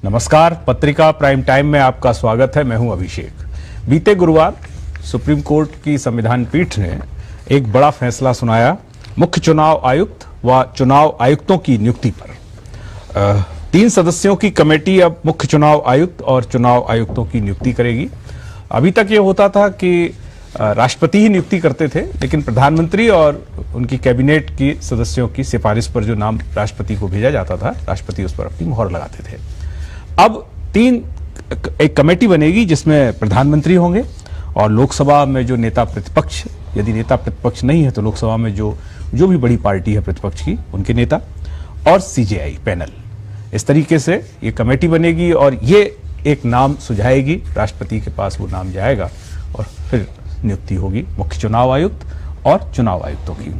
नमस्कार, पत्रिका prime time में आपका स्वागत है। मैं हूं अभिषेक। बीते गुरुवार सुप्रीम कोर्ट की संविधान पीठ ने एक बड़ा फैसला सुनाया मुख्य चुनाव आयुक्त व चुनाव आयुक्तों की नियुक्ति पर। 3 सदस्यों की कमेटी अब मुख्य चुनाव आयुक्त और चुनाव आयुक्तों की नियुक्ति करेगी। अभी तक ये होता था कि राष्ट्रपति ही नियुक्ति करते थे, लेकिन प्रधानमंत्री और उनकी कैबिनेट की सदस्यों की सिफारिश पर जो नाम राष्ट्रपति को भेजा जाता था, राष्ट्रपति उस पर अपनी मोहर लगाते थे। अब एक कमेटी बनेगी जिसमें प्रधानमंत्री होंगे और लोकसभा में जो नेता प्रतिपक्ष, यदि नेता प्रतिपक्ष नहीं है तो लोकसभा में जो भी बड़ी पार्टी है प्रतिपक्ष की, उनके नेता, और सीजेआई पैनल। इस तरीके से ये कमेटी बनेगी और ये एक नाम सुझाएगी, राष्ट्रपति के पास वो नाम जाएगा और फिर नियुक्ति होगी मुख्य चुनाव आयुक्त और चुनाव आयुक्तों की।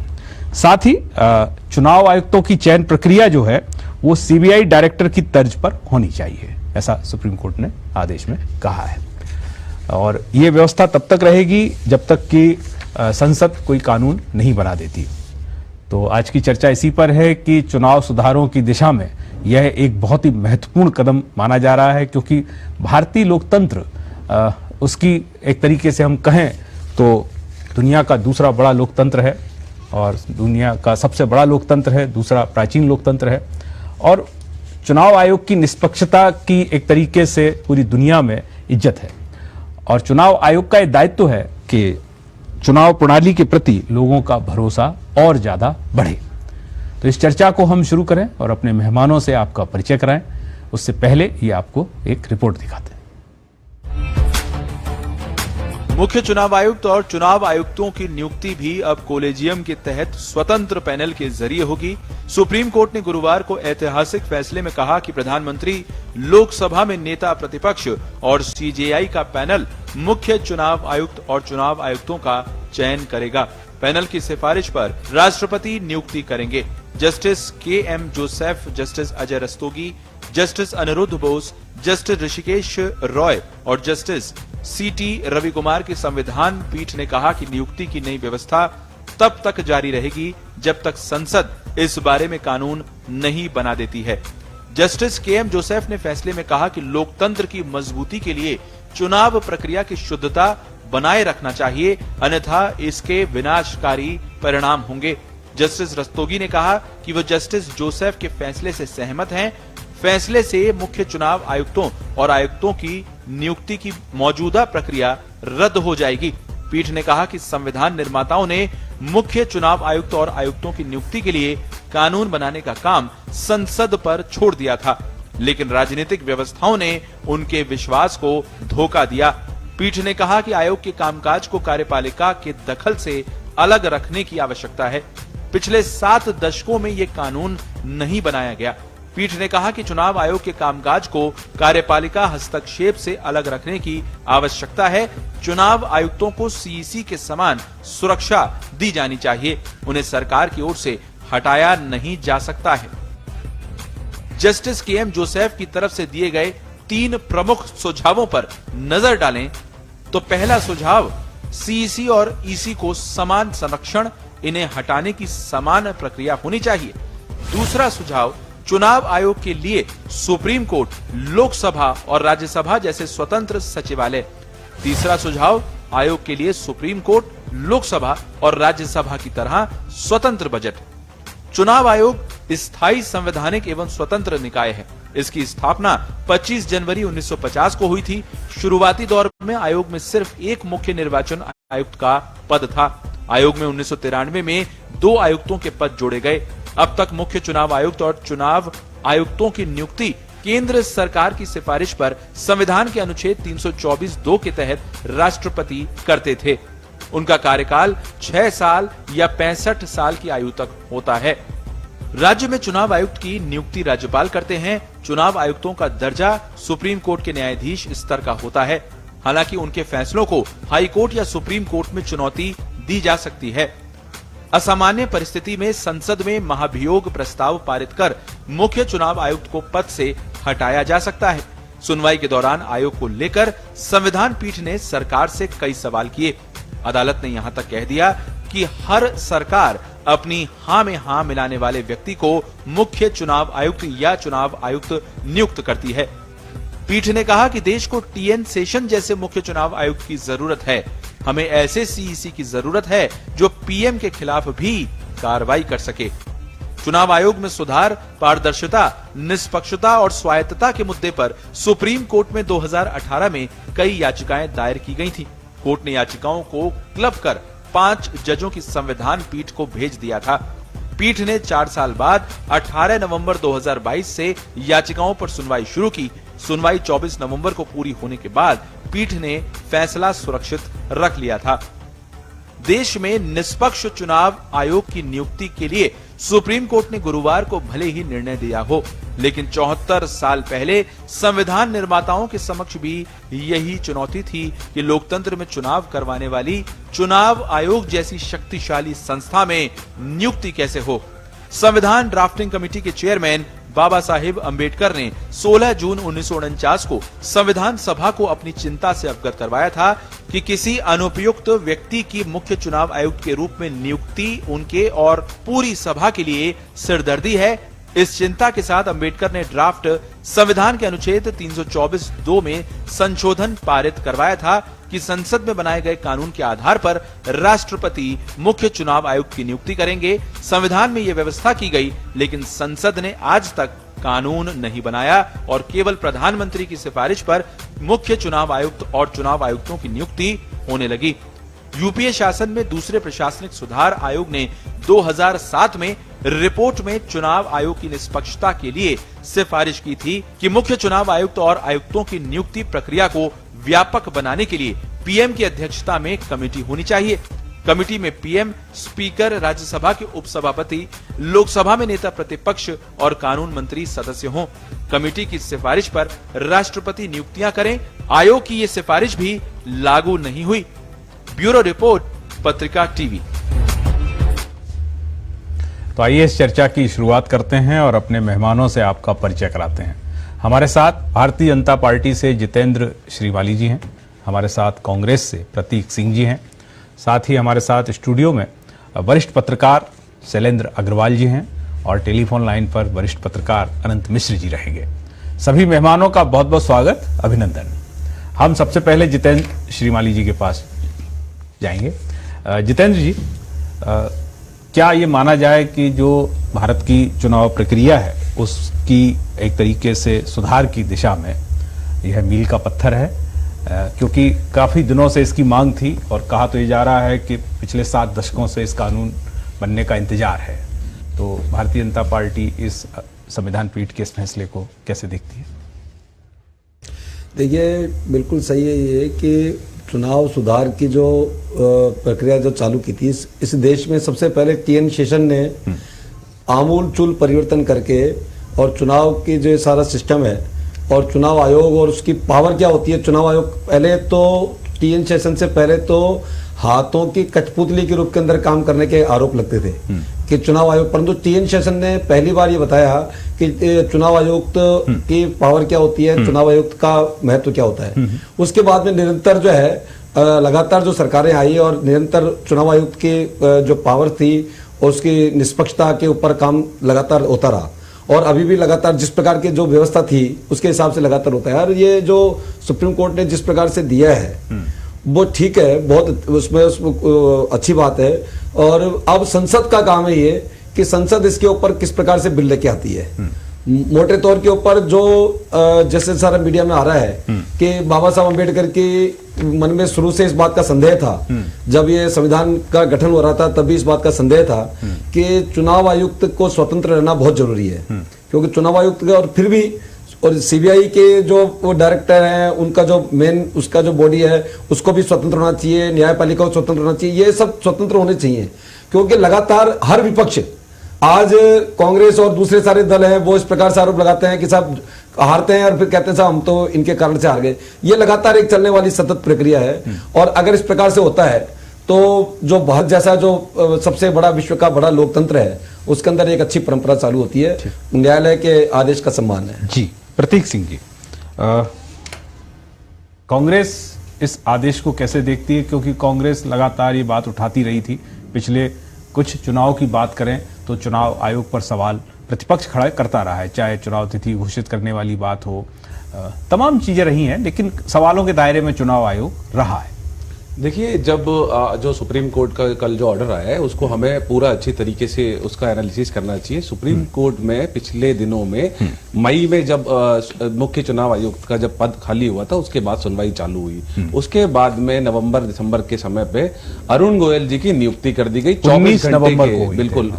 साथ ही चुनाव आयुक्तों की चयन प्रक्रिया जो है वो सीबीआई डायरेक्टर की तर्ज पर होनी चाहिए, ऐसा सुप्रीम कोर्ट ने आदेश में कहा है। और ये व्यवस्था तब तक रहेगी जब तक कि संसद कोई कानून नहीं बना देती। तो आज की चर्चा इसी पर है कि चुनाव सुधारों की दिशा में यह एक बहुत ही महत्वपूर्ण कदम माना जा रहा है, क्योंकि भारतीय लोकतंत्र उसकी एक तरीके से हम कहें तो दुनिया का दूसरा बड़ा लोकतंत्र है और दुनिया का सबसे बड़ा लोकतंत्र है, दूसरा प्राचीन लोकतंत्र है। और चुनाव आयोग की निष्पक्षता की एक तरीके से पूरी दुनिया में इज्जत है और चुनाव आयोग का यह दायित्व है कि चुनाव प्रणाली के प्रति लोगों का भरोसा और ज्यादा बढ़े। तो इस चर्चा को हम शुरू करें और अपने मेहमानों से आपका परिचय कराएं। उससे पहले ये आपको एक रिपोर्ट दिखाते हैं। मुख्य चुनाव आयुक्त और चुनाव आयुक्तों की नियुक्ति भी अब कोलेजियम के तहत स्वतंत्र पैनल के जरिए होगी। सुप्रीम कोर्ट ने गुरुवार को ऐतिहासिक फैसले में कहा कि प्रधानमंत्री, लोकसभा में नेता प्रतिपक्ष और सीजेआई का पैनल मुख्य चुनाव आयुक्त और चुनाव आयुक्तों का चयन करेगा। पैनल की सिफारिश पर राष्ट्रपति नियुक्ति करेंगे। जस्टिस के.एम. Joseph, justice Ajay Rastogi, justice Aniruddha Bose, justice Hrishikesh Roy और जस्टिस सी.टी. रविकुमार की संविधान पीठ ने कहा कि नियुक्ति की नई व्यवस्था तब तक जारी रहेगी जब तक संसद इस बारे में कानून नहीं बना देती है। जस्टिस के.एम. जोसेफ ने फैसले में कहा कि लोकतंत्र की मजबूती के लिए चुनाव प्रक्रिया की शुद्धता बनाए रखना चाहिए, अन्यथा इसके विनाशकारी परिणाम होंगे। जस्टिस रस्तोगी ने कहा कि वो जस्टिस जोसेफ के फैसले से सहमत हैं। फैसले से मुख्य चुनाव आयुक्तों और आयुक्तों की नियुक्ति की मौजूदा प्रक्रिया रद्द हो जाएगी। पीठ ने कहा कि संविधान निर्माताओं ने मुख्य चुनाव आयुक्त और आयुक्तों की नियुक्ति के लिए कानून बनाने का काम संसद पर छोड़ दिया था, लेकिन राजनीतिक व्यवस्थाओं ने उनके विश्वास को धोखा दिया। पीठ ने कहा कि आयोग के कामकाज को कार्यपालिका के दखल से अलग रखने की आवश्यकता है। पिछले 7 दशकों में ये कानून नहीं बनाया गया। पीठ ने कहा कि चुनाव आयोग के कामकाज को कार्यपालिका हस्तक्षेप से अलग रखने की आवश्यकता है। चुनाव आयुक्तों को सीईसी के समान सुरक्षा दी जानी चाहिए, उन्हें सरकार की ओर से हटाया नहीं जा सकता है। जस्टिस के.एम. जोसेफ की तरफ से दिए गए 3 प्रमुख सुझावों पर नजर डालें तो पहला सुझाव, सीईसी और ईसी को समान संरक्षण, इन्हें हटाने की समान प्रक्रिया होनी चाहिए। दूसरा सुझाव, चुनाव आयोग के लिए सुप्रीम कोर्ट, लोकसभा और राज्यसभा जैसे स्वतंत्र सचिवालय। तीसरा सुझाव, आयोग के लिए सुप्रीम कोर्ट, लोकसभा और राज्यसभा की तरह स्वतंत्र बजट। चुनाव आयोग स्थायी संवैधानिक एवं स्वतंत्र निकाय है। इसकी स्थापना 25 जनवरी 1950 को हुई थी। शुरुआती दौर में आयोग में सिर्फ एक मुख्य निर्वाचन आयुक्त का पद था। आयोग में 1993 में 2 आयुक्तों के पद जोड़े गए। अब तक मुख्य चुनाव आयुक्त और चुनाव आयुक्तों की नियुक्ति केंद्र सरकार की सिफारिश पर संविधान के अनुच्छेद 324(2) के तहत राष्ट्रपति करते थे। उनका कार्यकाल 6 साल या 65 साल की आयु तक होता है। राज्य में चुनाव आयुक्त की नियुक्ति राज्यपाल करते हैं। चुनाव आयुक्तों का दर्जा सुप्रीम कोर्ट के न्यायाधीश स्तर का होता है। हालांकि उनके फैसलों को हाई कोर्ट या सुप्रीम कोर्ट में चुनौती दी जा सकती है। असामान्य परिस्थिति में संसद में महाभियोग प्रस्ताव पारित कर मुख्य चुनाव आयुक्त को पद से हटाया जा सकता है। सुनवाई के दौरान आयोग को लेकर संविधान पीठ ने सरकार से कई सवाल किए। अदालत ने यहां तक कह दिया कि हर सरकार अपनी हां में हां मिलाने वाले व्यक्ति को मुख्य चुनाव आयुक्त या चुनाव आयुक्त नियुक्त करती है। पीठ ने कहा कि देश को टीएन शेषन जैसे मुख्य चुनाव आयुक्त की जरूरत है। हमें ऐसे सीईसी की जरूरत है जो पीएम के खिलाफ भी कार्रवाई कर सके। चुनाव आयोग में सुधार, पारदर्शिता, निष्पक्षता और स्वायत्तता के मुद्दे पर सुप्रीम कोर्ट में 2018 में कई याचिकाएं दायर की गई थी। कोर्ट ने याचिकाओं को क्लब कर 5 जजों की संविधान पीठ को भेज दिया था। पीठ ने 4 साल बाद 18 नवंबर 2022 से याचिकाओं पर सुनवाई शुरू की। सुनवाई 24 नवंबर को पूरी होने के बाद पीठ ने फैसला सुरक्षित रख लिया था। देश में निष्पक्ष चुनाव आयोग की नियुक्ति के लिए सुप्रीम कोर्ट ने गुरुवार को भले ही निर्णय दिया हो, लेकिन 74 साल पहले संविधान निर्माताओं के समक्ष भी यही चुनौती थी कि लोकतंत्र में चुनाव करवाने वाली चुनाव आयोग जैसी शक्तिशाली संस्था में नियुक्ति कैसे हो। संविधान ड्राफ्टिंग कमेटी के चेयरमैन बाबा साहेब अंबेडकर ने 16 जून 1949 को संविधान सभा को अपनी चिंता से अवगत करवाया था कि किसी अनुपयुक्त व्यक्ति की मुख्य चुनाव आयुक्त के रूप में नियुक्ति उनके और पूरी सभा के लिए सिरदर्दी है। इस चिंता के साथ अंबेडकर ने ड्राफ्ट संविधान के अनुच्छेद 324(2) में संशोधन पारित करवाया था कि संसद में बनाए गए कानून के आधार पर राष्ट्रपति मुख्य चुनाव आयुक्त की नियुक्ति करेंगे। संविधान में यह व्यवस्था की गई, लेकिन संसद ने आज तक कानून नहीं बनाया और केवल प्रधानमंत्री की सिफारिश पर मुख्य चुनाव आयुक्त और चुनाव आयुक्तों की नियुक्ति होने लगी। यूपीए शासन में दूसरे प्रशासनिक सुधार आयोग ने 2007 में रिपोर्ट में चुनाव आयोग की निष्पक्षता के लिए सिफारिश की थी कि मुख्य चुनाव आयुक्त और आयुक्तों की नियुक्ति प्रक्रिया को व्यापक बनाने के लिए पीएम की अध्यक्षता में कमेटी होनी चाहिए। कमेटी में पीएम, स्पीकर, राज्यसभा के उपसभापति, लोकसभा में नेता प्रतिपक्ष और कानून मंत्री सदस्य हों। कमेटी की सिफारिश पर राष्ट्रपति नियुक्तियां करें। आयोग की ये सिफारिश भी लागू नहीं हुई। ब्यूरो रिपोर्ट, पत्रिका टीवी। तो आइए इस चर्चा की शुरुआत करते हैं और अपने मेहमानों से आपका परिचय कराते हैं। हमारे साथ भारतीय जनता पार्टी से जितेंद्र श्रीवाली जी हैं, हमारे साथ कांग्रेस से प्रतीक सिंह जी हैं, साथ ही हमारे साथ स्टूडियो में वरिष्ठ पत्रकार शैलेंद्र अग्रवाल जी हैं और टेलीफोन लाइन पर वरिष्ठ पत्रकार अनंत मिश्र जी रहेंगे। सभी मेहमानों का बहुत बहुत स्वागत, अभिनंदन। हम सबसे पहले जितेंद्र श्रीवाली जी के पास जाएंगे। जितेंद्र जी, क्या ये माना जाए कि जो भारत की चुनाव प्रक्रिया है उसकी एक तरीके से सुधार की दिशा में यह मील का पत्थर है? क्योंकि काफी दिनों से इसकी मांग थी और कहा तो ये जा रहा है कि पिछले 7 दशकों से इस कानून बनने का इंतजार है। तो भारतीय जनता पार्टी इस संविधान पीठ के इस फैसले को कैसे देखती है? देखिए, बिल्कुल सही है ये कि चुनाव सुधार की जो प्रक्रिया जो चालू की थी इस देश में सबसे पहले टीएन शेषन ने आमूल चूल परिवर्तन करके और चुनाव की जो सारा सिस्टम है और चुनाव आयोग और उसकी पावर क्या होती है। चुनाव आयोग पहले तो टीएन शेषन से पहले तो हाथों की कठपुतली के रूप के अंदर काम करने के आरोप लगते थे कि चुनाव आयोग, परंतु टीएन शेषन ने पहली बार ये बताया कि चुनाव आयुक्त की पावर क्या होती है, चुनाव आयुक्त का महत्व क्या होता है। उसके बाद में निरंतर जो है लगातार जो सरकारें आई और निरंतर चुनाव आयुक्त की जो पावर थी और उसकी निष्पक्षता के ऊपर काम लगातार होता रहा और अभी भी लगातार जिस प्रकार की जो व्यवस्था थी उसके हिसाब से लगातार होता है। और ये जो सुप्रीम कोर्ट ने जिस प्रकार से दिया है वो ठीक है, बहुत उसमें अच्छी बात है। और अब संसद का काम है ये कि संसद इसके ऊपर किस प्रकार से बिल लेके आती है। मोटे तौर के ऊपर जो जैसे सारा मीडिया में आ रहा है कि बाबा साहब अम्बेडकर की मन में शुरू से इस बात का संदेह था, जब ये संविधान का गठन हो रहा था तभी इस बात का संदेह था कि चुनाव आयुक्त को स्वतंत्र रहना बहुत जरूरी है। क्योंकि चुनाव आयुक्त और फिर भी और सीबीआई के जो वो डायरेक्टर हैं उनका जो मेन उसका जो बॉडी है उसको भी स्वतंत्र होना चाहिए, न्यायपालिका को स्वतंत्र होना चाहिए, ये सब स्वतंत्र होने चाहिए। क्योंकि लगातार हर विपक्ष, आज कांग्रेस और दूसरे सारे दल हैं वो इस प्रकार से आरोप लगाते हैं कि साहब हारते हैं और फिर कहते हैं साहब हम तो इनके कारण से हार गए। ये लगातार एक चलने वाली सतत प्रक्रिया है और अगर इस प्रकार से होता है तो जो भारत जैसा जो सबसे बड़ा विश्व का बड़ा लोकतंत्र है उसके अंदर एक अच्छी परंपरा चालू होती है, न्यायालय के आदेश का सम्मान है। जी प्रतीक सिंह जी, कांग्रेस इस आदेश को कैसे देखती है? क्योंकि कांग्रेस लगातार ये बात उठाती रही थी, पिछले कुछ चुनाव की बात करें तो चुनाव आयोग पर सवाल प्रतिपक्ष खड़ा करता रहा है, चाहे चुनाव तिथि घोषित करने वाली बात हो, तमाम चीजें रही हैं, लेकिन सवालों के दायरे में चुनाव आयोग रहा है। देखिए, जब जो सुप्रीम कोर्ट का कल जो ऑर्डर आया है उसको हमें पूरा अच्छी तरीके से उसका एनालिसिस करना चाहिए। सुप्रीम कोर्ट में पिछले दिनों में मई में जब मुख्य चुनाव आयुक्त का जब पद खाली हुआ था उसके बाद सुनवाई चालू हुई। उसके बाद में नवंबर दिसंबर के समय पे अरुण गोयल जी की नियुक्ति कर दी गई 24 घंटे के, बिल्कुल,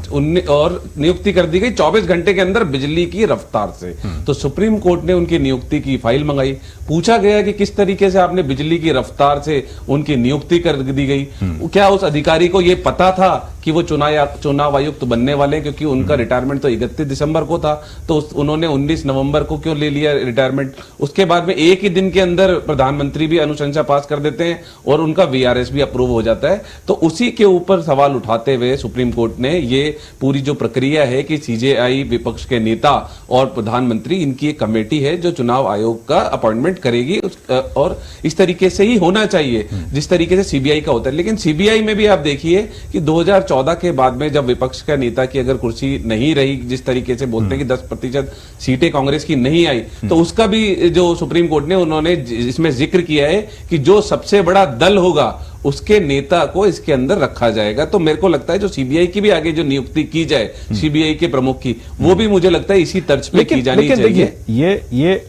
और नियुक्ति कर दी गई 24 घंटे के अंदर बिजली की रफ्तार से। तो सुप्रीम कोर्ट ने उनकी नियुक्ति की फाइल मंगाई, पूछा गया कि किस तरीके से आपने बिजली की रफ्तार से उनकी नियुक्ति कर दी गई। क्या उस अधिकारी को यह पता था कि वो चुनाव आयुक्त बनने वाले, क्योंकि उनका रिटायरमेंट तो 31 दिसंबर को था, तो उन्होंने 19 नवंबर को क्यों ले लिया रिटायरमेंट? उसके बाद में एक ही दिन के अंदर प्रधानमंत्री भी अनुशंसा पास कर देते हैं और उनका वीआरएस भी अप्रूव हो जाता है। तो उसी के ऊपर सवाल उठाते हुए सुप्रीम कोर्ट ने ये पूरी जो प्रक्रिया है कि सीजेआई, विपक्ष के नेता और प्रधानमंत्री, इनकी एक कमेटी है जो चुनाव आयोग का अपॉइंटमेंट करेगी, और इस तरीके से ही होना चाहिए जिस तरीके से सीबीआई का होता है। लेकिन सीबीआई में भी आप देखिए कि 2014 के बाद में जब विपक्ष का नेता की अगर कुर्सी नहीं रही, जिस तरीके से बोलते हैं कि 10% सीटें कांग्रेस की नहीं आई, तो उसका भी जो सुप्रीम कोर्ट ने उन्होंने इसमें जिक्र किया है कि जो सबसे बड़ा दल होगा उसके नेता को इसके अंदर रखा जाएगा। तो मेरे को लगता है जो सीबीआई की भी आगे जो नियुक्ति की जाए सीबीआई के प्रमुख की, वो भी मुझे लगता है इसी तर्ज पे की जानी चाहिए।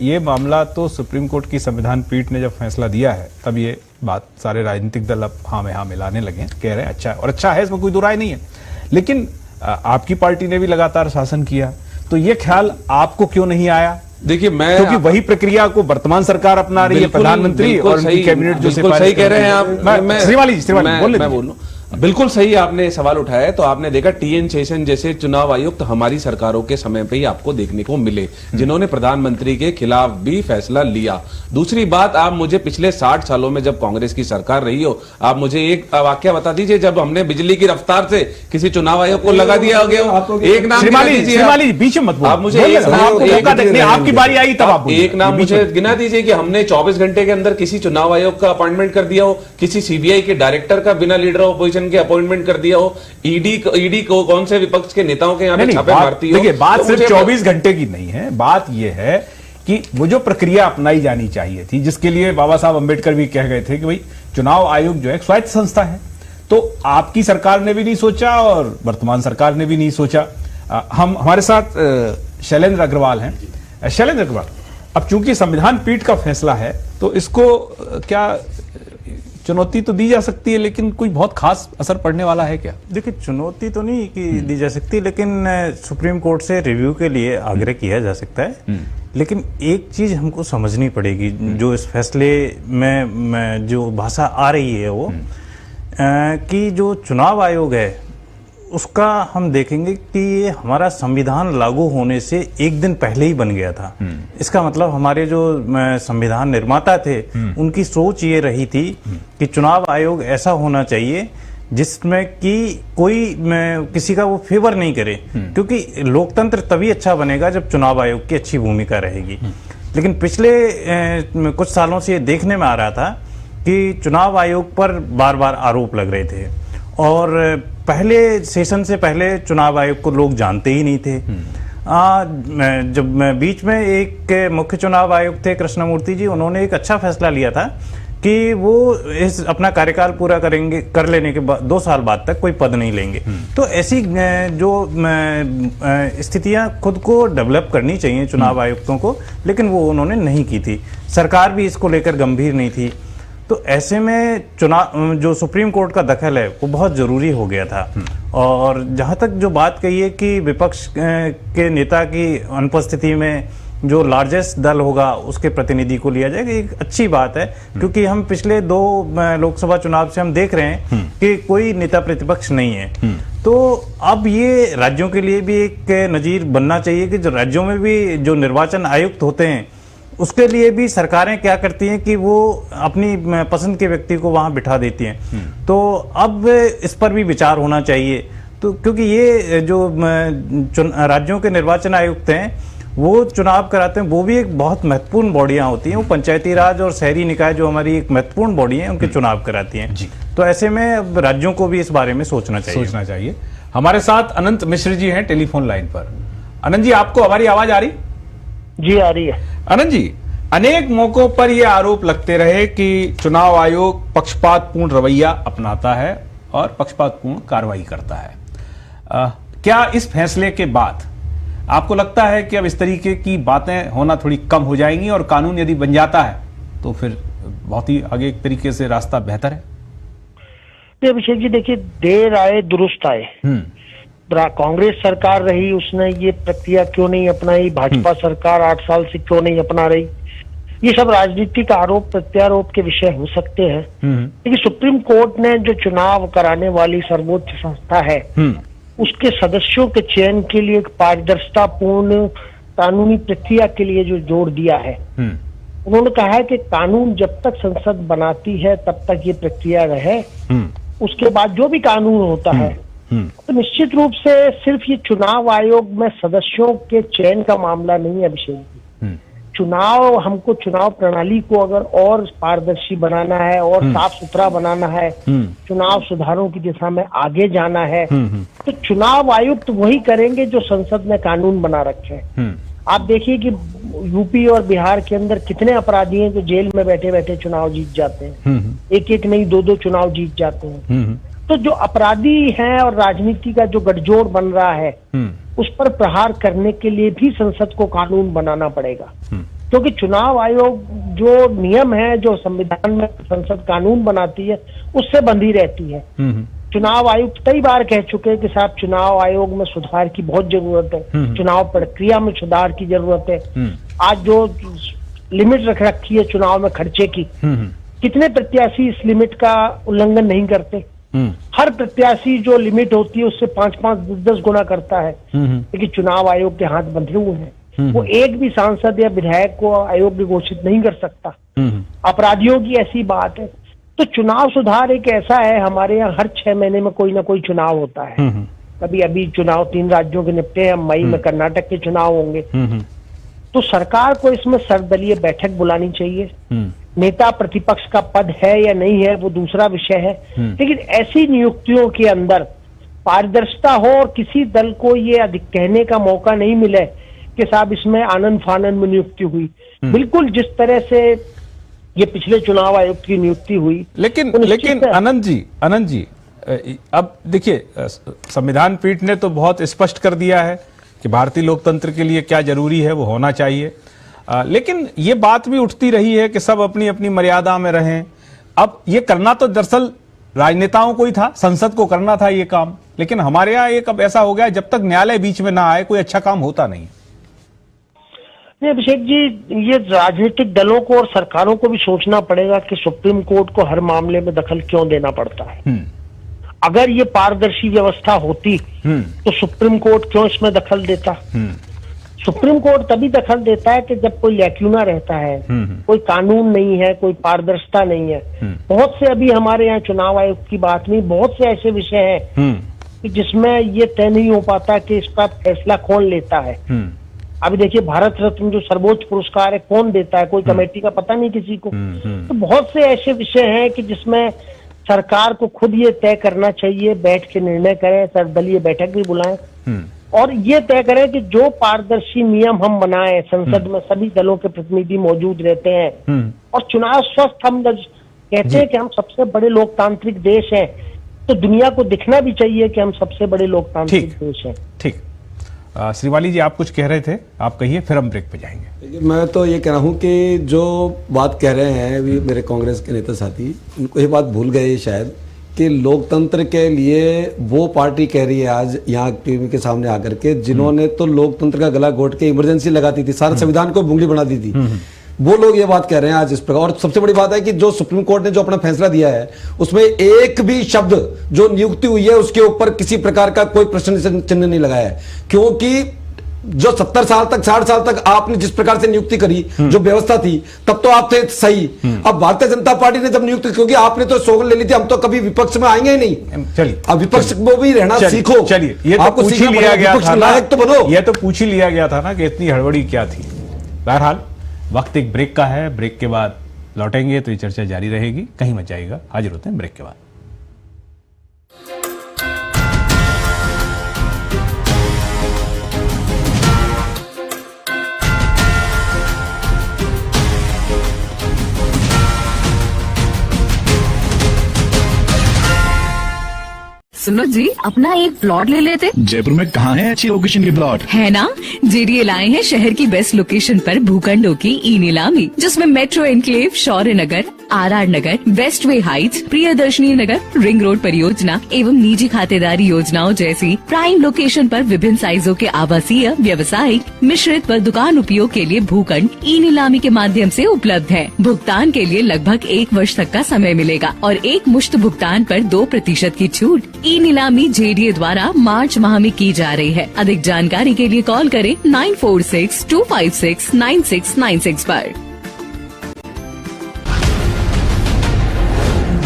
ये मामला तो सुप्रीम कोर्ट की संविधान पीठ ने जब फैसला दिया है तब ये बात सारे राजनीतिक दल अब हाँ में हाँ मिलाने लगे हैं, कह रहे हैं अच्छा है, और अच्छा है, इसमें कोई दुराय नहीं है। लेकिन आपकी पार्टी ने भी लगातार शासन किया, तो ये ख्याल आपको क्यों नहीं आया? देखिए, मैं क्योंकि वही प्रक्रिया को वर्तमान सरकार अपना रही है, प्रधानमंत्री और उनकी कैबिनेट जो बिल्कुल सही कह रहे हैं आप। श्रीवाली मैं बोल लूं, बिल्कुल सही आपने सवाल उठाया। तो आपने देखा टीएन शेषन जैसे चुनाव आयुक्त हमारी सरकारों के समय पे ही आपको देखने को मिले, जिन्होंने प्रधानमंत्री के खिलाफ भी फैसला लिया। दूसरी बात, आप मुझे पिछले 60 सालों में जब कांग्रेस की सरकार रही हो, आप मुझे एक वाक्य बता दीजिए जब हमने बिजली की रफ्तार से किसी चुनाव आयोग को लगा दिया गया हो। एक नाम बीच में आप मुझे आपकी बारी आई तब आप एक नाम मुझे गिना दीजिए कि हमने 24 घंटे के अंदर किसी चुनाव आयोग का अपॉइंटमेंट कर दिया हो, किसी सीबीआई के डायरेक्टर का बिना लीडर ऑपोजिशन के अपॉइंटमेंट कर दिया हो, ईडी को कौन से विपक्ष के नेताओं के यहाँ पे छापे मारती हो। देखिए, बात सिर्फ 24 घंटे की नहीं है, बात यह है कि वो जो प्रक्रिया अपनाई जानी चाहिए थी, जिसके लिए बाबा साहब अंबेडकर भी कह गए थे कि भाई चुनाव आयोग जो है स्वायत्त संस्था है, तो आपकी सरकार ने भी नहीं सोचा और वर्तमान सरकार ने भी नहीं सोचा। हमारे साथ शैलेंद्र अग्रवाल हैं। शैलेंद्र अग्रवाल, अब चूंकि संविधान पीठ का फैसला है तो इसको क्या चुनौती तो दी जा सकती है, लेकिन कोई बहुत खास असर पड़ने वाला है क्या? देखिए, चुनौती तो नहीं कि दी जा सकती, लेकिन सुप्रीम कोर्ट से रिव्यू के लिए आग्रह किया जा सकता है। लेकिन एक चीज हमको समझनी पड़ेगी, जो इस फैसले में जो भाषा आ रही है वो कि जो चुनाव आयोग है उसका हम देखेंगे कि ये हमारा संविधान लागू होने से एक दिन पहले ही बन गया था। इसका मतलब हमारे जो संविधान निर्माता थे उनकी सोच ये रही थी कि चुनाव आयोग ऐसा होना चाहिए जिसमें कि कोई किसी का वो फेवर नहीं करे, क्योंकि लोकतंत्र तभी अच्छा बनेगा जब चुनाव आयोग की अच्छी भूमिका रहेगी। लेकिन पिछले कुछ सालों से ये देखने में आ रहा था कि चुनाव आयोग पर बार बार आरोप लग रहे थे, और पहले सेशन से पहले चुनाव आयोग को लोग जानते ही नहीं थे। जब बीच में एक मुख्य चुनाव आयुक्त थे कृष्णमूर्ति जी, उन्होंने एक अच्छा फैसला लिया था कि वो इस अपना कार्यकाल पूरा कर लेने के बाद 2 साल बाद तक कोई पद नहीं लेंगे। तो ऐसी जो स्थितियां खुद को डेवलप करनी चाहिए चुनाव आयुक्तों को, लेकिन वो उन्होंने नहीं की थी। सरकार भी इसको लेकर गंभीर नहीं थी। तो ऐसे में चुनाव जो सुप्रीम कोर्ट का दखल है वो बहुत जरूरी हो गया था। और जहां तक जो बात कही है कि विपक्ष के नेता की अनुपस्थिति में जो लार्जेस्ट दल होगा उसके प्रतिनिधि को लिया जाएगा, एक अच्छी बात है, क्योंकि हम पिछले 2 लोकसभा चुनाव से हम देख रहे हैं कि कोई नेता प्रतिपक्ष नहीं है। तो अब ये राज्यों के लिए भी एक नजीर बनना चाहिए कि जो राज्यों में भी जो निर्वाचन आयुक्त होते हैं उसके लिए भी सरकारें क्या करती हैं कि वो अपनी पसंद के व्यक्ति को वहां बिठा देती हैं। तो अब इस पर भी विचार होना चाहिए। तो क्योंकि ये जो राज्यों के निर्वाचन आयुक्त हैं वो चुनाव कराते हैं, वो भी एक बहुत महत्वपूर्ण बॉडियां होती हैं। वो पंचायती राज और शहरी निकाय जो हमारी एक महत्वपूर्ण बॉडी है उनके चुनाव कराती हैं। तो ऐसे में अब राज्यों को भी इस बारे में सोचना चाहिए। हमारे साथ अनंत मिश्र जी हैं टेलीफोन लाइन पर। आनंद जी, आपको हमारी आवाज आ रही? जी आ रही है। आनंद जी, अनेक मौकों पर यह आरोप लगते रहे कि चुनाव आयोग पक्षपातपूर्ण रवैया अपनाता है और पक्षपातपूर्ण कार्रवाई करता है। क्या इस फैसले के बाद आपको लगता है कि अब इस तरीके की बातें होना थोड़ी कम हो जाएंगी और कानून यदि बन जाता है तो फिर बहुत ही आगे एक तरीके से रास्ता बेहतर है? अभिषेक जी देखिए, देर आए दुरुस्त आए। कांग्रेस सरकार रही, उसने ये प्रक्रिया क्यों नहीं अपनाई? भाजपा सरकार 8 साल से क्यों नहीं अपना रही? ये सब राजनीतिक आरोप प्रत्यारोप के विषय हो सकते हैं, लेकिन सुप्रीम कोर्ट ने जो चुनाव कराने वाली सर्वोच्च संस्था है उसके सदस्यों के चयन के लिए एक पारदर्शितापूर्ण कानूनी प्रक्रिया के लिए जो जोर दिया है, उन्होंने कहा है कि कानून जब तक संसद बनाती है तब तक ये प्रक्रिया रहे, उसके बाद जो भी कानून होता है तो निश्चित रूप से सिर्फ ये चुनाव आयोग में सदस्यों के चयन का मामला नहीं है अभिषेक जी। चुनाव, हमको चुनाव प्रणाली को अगर और पारदर्शी बनाना है और साफ सुथरा बनाना है, चुनाव सुधारों की दिशा में आगे जाना है, तो चुनाव आयुक्त वही करेंगे जो संसद ने कानून बना रखे हैं। आप देखिए कि यूपी और बिहार के अंदर कितने अपराधी हैं जो जेल में बैठे बैठे चुनाव जीत जाते हैं, एक एक नहीं 2-2 चुनाव जीत जाते हैं। तो जो अपराधी हैं और राजनीति का जो गठजोड़ बन रहा है उस पर प्रहार करने के लिए भी संसद को कानून बनाना पड़ेगा, क्योंकि चुनाव आयोग जो नियम है, जो संविधान में संसद कानून बनाती है, उससे बंधी रहती है। चुनाव आयुक्त कई बार कह चुके हैं कि साहब चुनाव आयोग में सुधार की बहुत जरूरत है, चुनाव प्रक्रिया में सुधार की जरूरत है। आज जो लिमिट रख रखी है चुनाव में खर्चे की, कितने प्रत्याशी इस लिमिट का उल्लंघन नहीं करते? हर प्रत्याशी जो लिमिट होती है उससे 5-5, 10-10 गुना करता है, लेकिन चुनाव आयोग के हाथ बंधे हुए हैं। वो एक भी सांसद या विधायक को अयोग्य घोषित नहीं कर सकता। अपराधियों की ऐसी बात है। तो चुनाव सुधार एक ऐसा है, हमारे यहाँ हर 6 महीने में कोई ना कोई चुनाव होता है। कभी अभी चुनाव 3 राज्यों के निपटे हैं, मई में कर्नाटक के चुनाव होंगे। तो सरकार को इसमें सर्वदलीय बैठक बुलानी चाहिए। नेता प्रतिपक्ष का पद है या नहीं है वो दूसरा विषय है, लेकिन ऐसी नियुक्तियों के अंदर पारदर्शिता हो और किसी दल को ये कहने का मौका नहीं मिले कि साहब इसमें आनंद फानंद में नियुक्ति हुई। बिल्कुल जिस तरह से ये पिछले चुनाव आयुक्त की नियुक्ति हुई। लेकिन आनंद जी, अब देखिए, संविधान पीठ ने तो बहुत स्पष्ट कर दिया है कि भारतीय लोकतंत्र के लिए क्या जरूरी है वो होना चाहिए, लेकिन ये बात भी उठती रही है कि सब अपनी अपनी मर्यादा में रहें। अब ये करना तो दरअसल राजनेताओं को ही था, संसद को करना था ये काम, लेकिन हमारे यहाँ एक अब ऐसा हो गया जब तक न्यायालय बीच में ना आए कोई अच्छा काम होता नहीं। अभिषेक जी, ये राजनीतिक दलों को और सरकारों को भी सोचना पड़ेगा कि सुप्रीम कोर्ट को हर मामले में दखल क्यों देना पड़ता है। अगर ये पारदर्शी व्यवस्था होती तो सुप्रीम कोर्ट क्यों इसमें दखल देता? सुप्रीम कोर्ट तभी दखल देता है कि जब कोई लैक्यूना रहता है, कोई कानून नहीं है, कोई पारदर्शिता नहीं है। बहुत से, अभी हमारे यहाँ चुनाव आयोग की बात नहीं, बहुत से ऐसे विषय हैं कि जिसमें ये तय नहीं हो पाता कि इसका फैसला कौन लेता है। अभी देखिए, भारत रत्न जो सर्वोच्च पुरस्कार है कौन देता है? कोई कमेटी का पता नहीं किसी को। तो बहुत से ऐसे विषय हैं कि जिसमें सरकार को खुद ये तय करना चाहिए, बैठ के निर्णय करें, सर्वदलीय बैठक भी बुलाएं और ये तय करें कि जो पारदर्शी नियम हम बनाएं, संसद में सभी दलों के प्रतिनिधि मौजूद रहते हैं और चुनाव स्वस्थ, हम कहते हैं कि हम सबसे बड़े लोकतांत्रिक देश हैं, तो दुनिया को दिखना भी चाहिए कि हम सबसे बड़े लोकतांत्रिक देश हैं। ठीक। श्रीवाली जी, आप कुछ कह रहे थे, आप कहिए, फिर हम ब्रेक पे जाएंगे। मैं तो ये कह रहा हूँ कि जो बात कह रहे हैं अभी मेरे कांग्रेस के नेता साथी, उनको ये बात भूल गए शायद कि लोकतंत्र के लिए वो पार्टी कह रही है आज यहाँ टीवी के सामने आकर के, जिन्होंने तो लोकतंत्र का गला घोट के इमरजेंसी लगाती थी, सारे संविधान को भूंगली बना दी थी, वो लोग ये बात कह रहे हैं आज इस प्रकार। और सबसे बड़ी बात है कि जो सुप्रीम कोर्ट ने जो अपना फैसला दिया है उसमें एक भी शब्द जो नियुक्ति हुई है उसके ऊपर किसी प्रकार का कोई प्रश्न चिन्ह नहीं लगाया है, क्योंकि जो 70 साल तक 60 साल तक आपने जिस प्रकार से नियुक्ति करी, जो व्यवस्था थी, तब तो आप थे सही। अब भारतीय जनता पार्टी ने जब नियुक्ति, क्योंकि आपने तो सौगंध ले ली थी, हम तो कभी विपक्ष में आएंगे ही नहीं। चलिए, अब विपक्ष में भी रहना सीखो। चलिए, ये तो पूछ ही लिया गया था ना, तो बनो। ये तो पूछ ही लिया गया था ना कि इतनी हड़बड़ी क्या थी। बहरहाल वक्त एक ब्रेक का है, ब्रेक के बाद लौटेंगे तो ये चर्चा जारी रहेगी, कहीं मत जाइएगा। हाजिर होते हैं ब्रेक के बाद। सुनो जी, अपना एक प्लॉट ले लेते। जयपुर में कहाँ है अच्छी लोकेशन के प्लॉट? है ना, जेडीए लाए हैं शहर की बेस्ट लोकेशन पर भूखंडों की ई नीलामी, जिसमें मेट्रो एनक्लेव, शौर्य नगर, आरआर नगर, वेस्ट वे हाइट्स, प्रियदर्शनी नगर, रिंग रोड परियोजना एवं निजी खातेदारी योजनाओं जैसी प्राइम लोकेशन पर विभिन्न साइजों के आवासीय, व्यावसायिक, मिश्रित व दुकान उपयोग के लिए भूखंड ई नीलामी के माध्यम से उपलब्ध है। भुगतान के लिए लगभग 1 वर्ष तक का समय मिलेगा और एक मुश्त भुगतान पर 2% की छूट ई नीलामी जेडीए द्वारा मार्च माह में की जा रही है। अधिक जानकारी के लिए कॉल करें 9462569696 पर।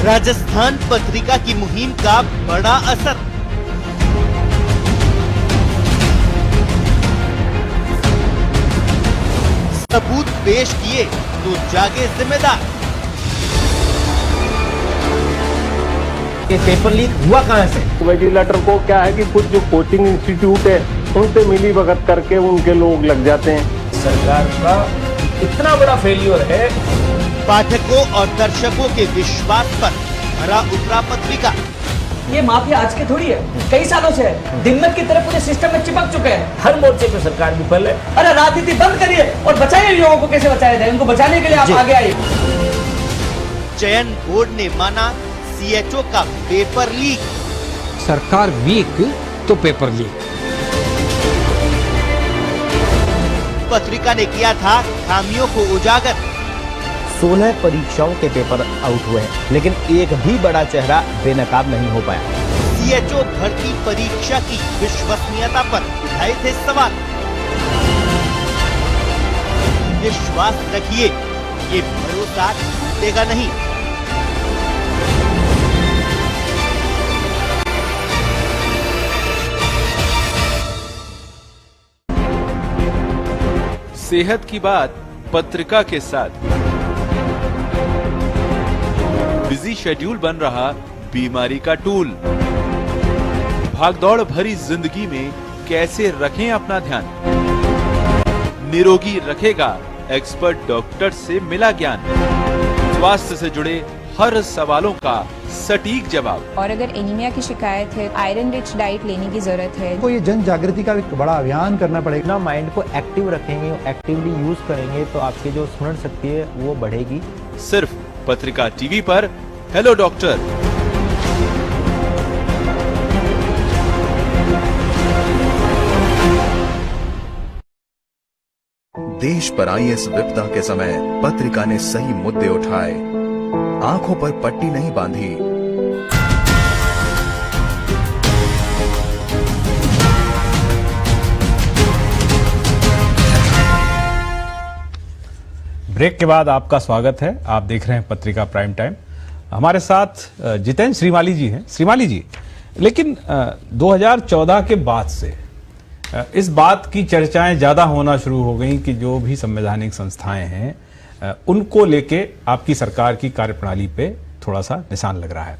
राजस्थान पत्रिका की मुहिम का बड़ा असर। सबूत पेश किए तो जागे जिम्मेदार। ये पेपर लीक हुआ कहां से? वेंटिलेटर को क्या है कि कुछ जो कोचिंग इंस्टीट्यूट है उनसे मिली भगत करके उनके लोग लग जाते हैं। सरकार का इतना बड़ा फेलियर है। पाठकों और दर्शकों के विश्वास पर भरा उतरा पत्रिका। ये माफिया आज के थोड़ी है, कई सालों से है। दिनमत की तरफ पूरे सिस्टम में चिपक चुके हैं। हर मोर्चे पे सरकार विफल है। अरे राजनीति बंद करिए और बचाइए युवाओं को। कैसे बचाया जाए, उनको बचाने के लिए आप आगे आइए। चयन बोर्ड ने माना सीएचओ का पेपर लीक। सरकार वीक तो पेपर लीक। पत्रिका ने किया था खामियों को उजागर। 16 परीक्षाओं के पेपर आउट हुए हैं, लेकिन एक भी बड़ा चेहरा बेनकाब नहीं हो पाया। सीएचओ भर्ती परीक्षा की विश्वसनीयता पर उठाए थे सवाल। विश्वास रखिए, ये भरोसा टूटेगा नहीं। सेहत की बात पत्रिका के साथ। बिजी शेड्यूल बन रहा बीमारी का टूल। भागदौड़ भरी जिंदगी में कैसे रखें अपना ध्यान, निरोगी रखेगा एक्सपर्ट डॉक्टर से मिला ज्ञान। स्वास्थ्य से जुड़े हर सवालों का सटीक जवाब। और अगर एनीमिया की शिकायत है, आयरन रिच डाइट लेने की जरूरत है। तो ये जन जागृति का एक बड़ा अभियान करना पड़ेगा। माइंड को एक्टिव रखेंगे, एक्टिवली यूज करेंगे तो आपकी जो स्मरण शक्ति है वो बढ़ेगी। सिर्फ पत्रिका टीवी पर हेलो डॉक्टर। देश पर आई इस विपदा के समय पत्रिका ने सही मुद्दे उठाए, आंखों पर पट्टी नहीं बांधी। ब्रेक के बाद आपका स्वागत है। आप देख रहे हैं पत्रिका प्राइम टाइम। हमारे साथ जितेंद्र श्रीमाली जी हैं। श्रीमाली जी, लेकिन 2014 के बाद से इस बात की चर्चाएं ज्यादा होना शुरू हो गई कि जो भी संवैधानिक संस्थाएं हैं उनको लेके आपकी सरकार की कार्यप्रणाली पे थोड़ा सा निशान लग रहा है।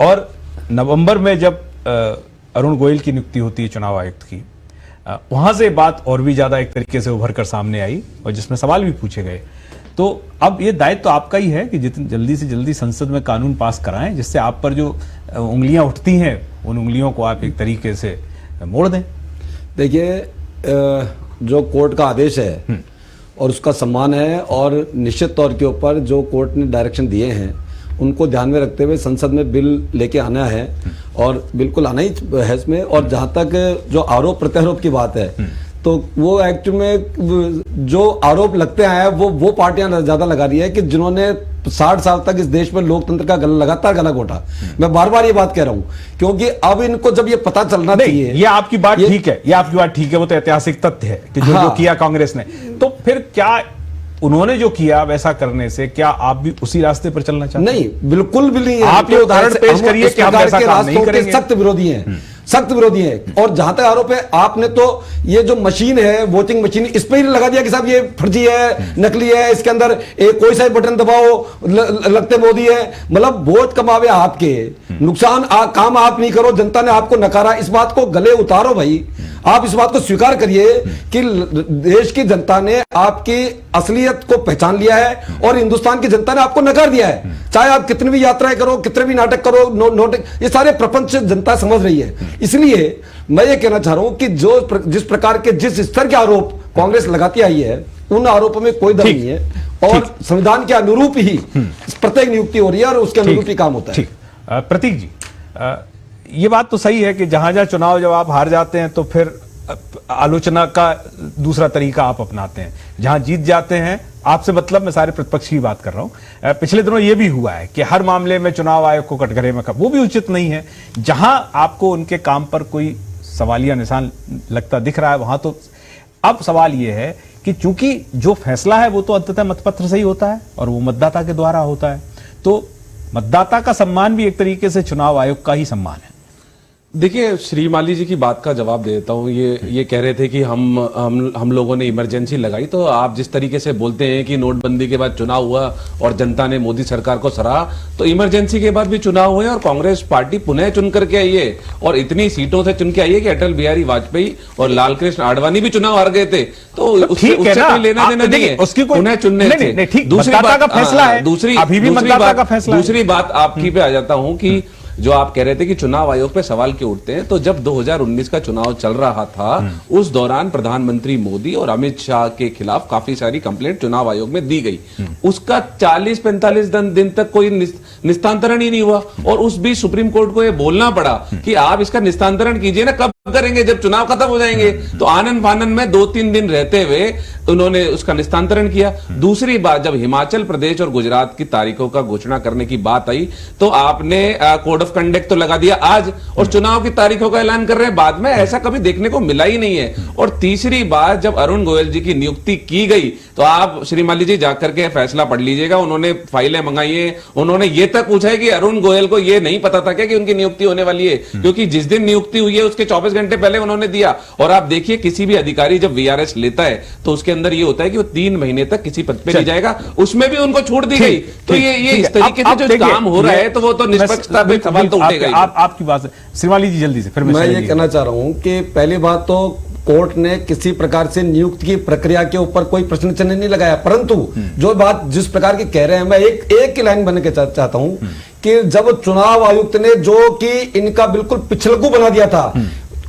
और नवंबर में जब अरुण गोयल की नियुक्ति होती है चुनाव आयुक्त की, वहां से बात और भी ज्यादा एक तरीके से उभर कर सामने आई और जिसमें सवाल भी पूछे गए। तो अब ये दायित्व तो आपका ही है कि जितनी जल्दी से जल्दी संसद में कानून पास कराएं जिससे आप पर जो उंगलियां उठती हैं उन उंगलियों को आप एक तरीके से मोड़ दें। देखिए, जो कोर्ट का आदेश है और उसका सम्मान है, और निश्चित तौर के ऊपर जो कोर्ट ने डायरेक्शन दिए हैं उनको ध्यान में रखते हुए संसद में बिल लेके आना है और बिल्कुल आना ही है इसमें। और जहां तक जो आरोप प्रत्यारोप की बात है तो वो एक्ट में जो आरोप लगते हैं वो पार्टियां ज्यादा लगा रही है कि जिन्होंने 60 साल तक इस देश में लोकतंत्र का लगातार गला घोटा। मैं बार बार ये बात कह रहा हूं क्योंकि अब इनको जब ये पता चलना चाहिए। ये आपकी बात ठीक है, ये आपकी बात ठीक है, वो तो ऐतिहासिक तथ्य है कि जो किया कांग्रेस ने। तो फिर क्या उन्होंने जो किया वैसा करने से क्या आप भी उसी रास्ते पर चलना चाहते हैं? नहीं, बिल्कुल भी नहीं। आप ये उदाहरण पेश करिए कि हम ऐसा काम नहीं करेंगे। सख्त विरोधी हैं। सख्त विरोधी हैं। और जहां तक आरोप है, आपने तो ये जो मशीन है, वोटिंग मशीन, इस पर ही लगा दिया कि साहब ये फर्जी है, नकली है, इसके अंदर कोई सा बटन दबाओ लगते मोदी है। मतलब वोट कमावे आपके, नुकसान काम आप नहीं करो, जनता ने आपको नकारा, इस बात को गले उतारो भाई। आप इस बात को स्वीकार करिए कि देश की जनता ने आपकी असलियत को पहचान लिया है और हिंदुस्तान की जनता ने आपको नकार दिया है। चाहे आप कितनी भी यात्राएं करो, कितने भी नाटक करो, ये सारे प्रपंच जनता समझ रही है। इसलिए मैं ये कहना चाह रहा हूं कि जिस प्रकार के, जिस स्तर के आरोप कांग्रेस लगाती आई है, उन आरोपों में कोई दम नहीं है और संविधान के अनुरूप ही प्रत्येक नियुक्ति हो रही है और उसके अनुरूप ही काम होता है। प्रतीक जी, ये बात तो सही है कि जहां जहां चुनाव जब आप हार जाते हैं तो फिर आलोचना का दूसरा तरीका आप अपनाते हैं, जहां जीत जाते हैं आपसे मतलब, मैं सारे प्रतिपक्ष की बात कर रहा हूं। पिछले दिनों यह भी हुआ है कि हर मामले में चुनाव आयोग को कटघरे में, वो भी उचित नहीं है। जहां आपको उनके काम पर कोई सवालिया निशान लगता दिख रहा है, वहां तो अब सवाल यह है कि चूंकि जो फैसला है वो तो अंततः मतपत्र से ही होता है और वो मतदाता के द्वारा होता है, तो मतदाता का सम्मान भी एक तरीके से चुनाव आयोग का ही सम्मान है। देखिए, श्री माली जी की बात का जवाब दे देता हूँ। ये कह रहे थे कि हम लोगों ने इमरजेंसी लगाई, तो आप जिस तरीके से बोलते हैं कि नोटबंदी के बाद चुनाव हुआ और जनता ने मोदी सरकार को सराहा, तो इमरजेंसी के बाद भी चुनाव हुए और कांग्रेस पार्टी पुनः चुन करके आई है और इतनी सीटों से चुन के आई है कि अटल बिहारी वाजपेयी और लाल कृष्ण आडवाणी भी चुनाव हार गए थे। तो उससे कोई लेना देना नहीं है, उसकी पुनः चुनने से। दूसरी बात आपकी पे आ जाता हूँ कि जो आप कह रहे थे कि चुनाव आयोग पे सवाल क्यों उठते हैं, तो जब 2019 का चुनाव चल रहा था उस दौरान प्रधानमंत्री मोदी और अमित शाह के खिलाफ काफी सारी कंप्लेंट चुनाव आयोग में दी गई। उसका 40-45 दिन तक कोई निस्तांतरण ही नहीं हुआ और उस बीच सुप्रीम कोर्ट को यह बोलना पड़ा कि आप इसका निस्तांतरण कीजिए ना, कब करेंगे, जब चुनाव खत्म हो जाएंगे। तो आनंद फानन में 2-3 दिन रहते हुए उन्होंने उसका निस्तांतरण किया। दूसरी बात, जब हिमाचल प्रदेश और गुजरात की तारीखों का घोषणा करने की बात आई तो आपने कोड ऑफ कंडक्ट तो लगा दिया आज और चुनाव की तारीखों का ऐलान कर रहे हैं बाद में। ऐसा कभी देखने को मिला ही नहीं है। और तीसरी बात, जब अरुण गोयल जी की नियुक्ति की गई तो आप श्री माली जी जाकर के फैसला पढ़ लीजिएगा, उन्होंने फाइलें मंगाई है, उन्होंने ये तक पूछा है कि अरुण गोयल को ये नहीं पता था क्या कि उनकी नियुक्ति होने वाली है, क्योंकि जिस दिन नियुक्ति हुई है उसके 24 घंटे पहले उन्होंने दिया। और आप देखिए, किसी भी अधिकारी जब वीआरएस लेता है तो उसके अंदर ये होता है कि वो 3 महीने तक किसी पद पे नहीं जाएगा, उसमें भी उनको छूट दी गई। तो ये इस तरीके से जो काम हो रहा है तो वो तो निष्पक्षता पे सवाल तो उठेगा। आपकी बात, श्रीमाली जी जल्दी से, फिर मैं ये कहना चाह रहा हूं कि पहली बात तो कोर्ट ने किसी प्रकार से नियुक्ति की प्रक्रिया के ऊपर कोई प्रश्न चिन्ह नहीं लगाया, परंतु जो बात जिस प्रकार की कह रहे हैं, मैं एक की लाइन बनने के चाहता हूं कि जब चुनाव आयुक्त ने जो कि इनका बिल्कुल पिछलगू बना दिया था,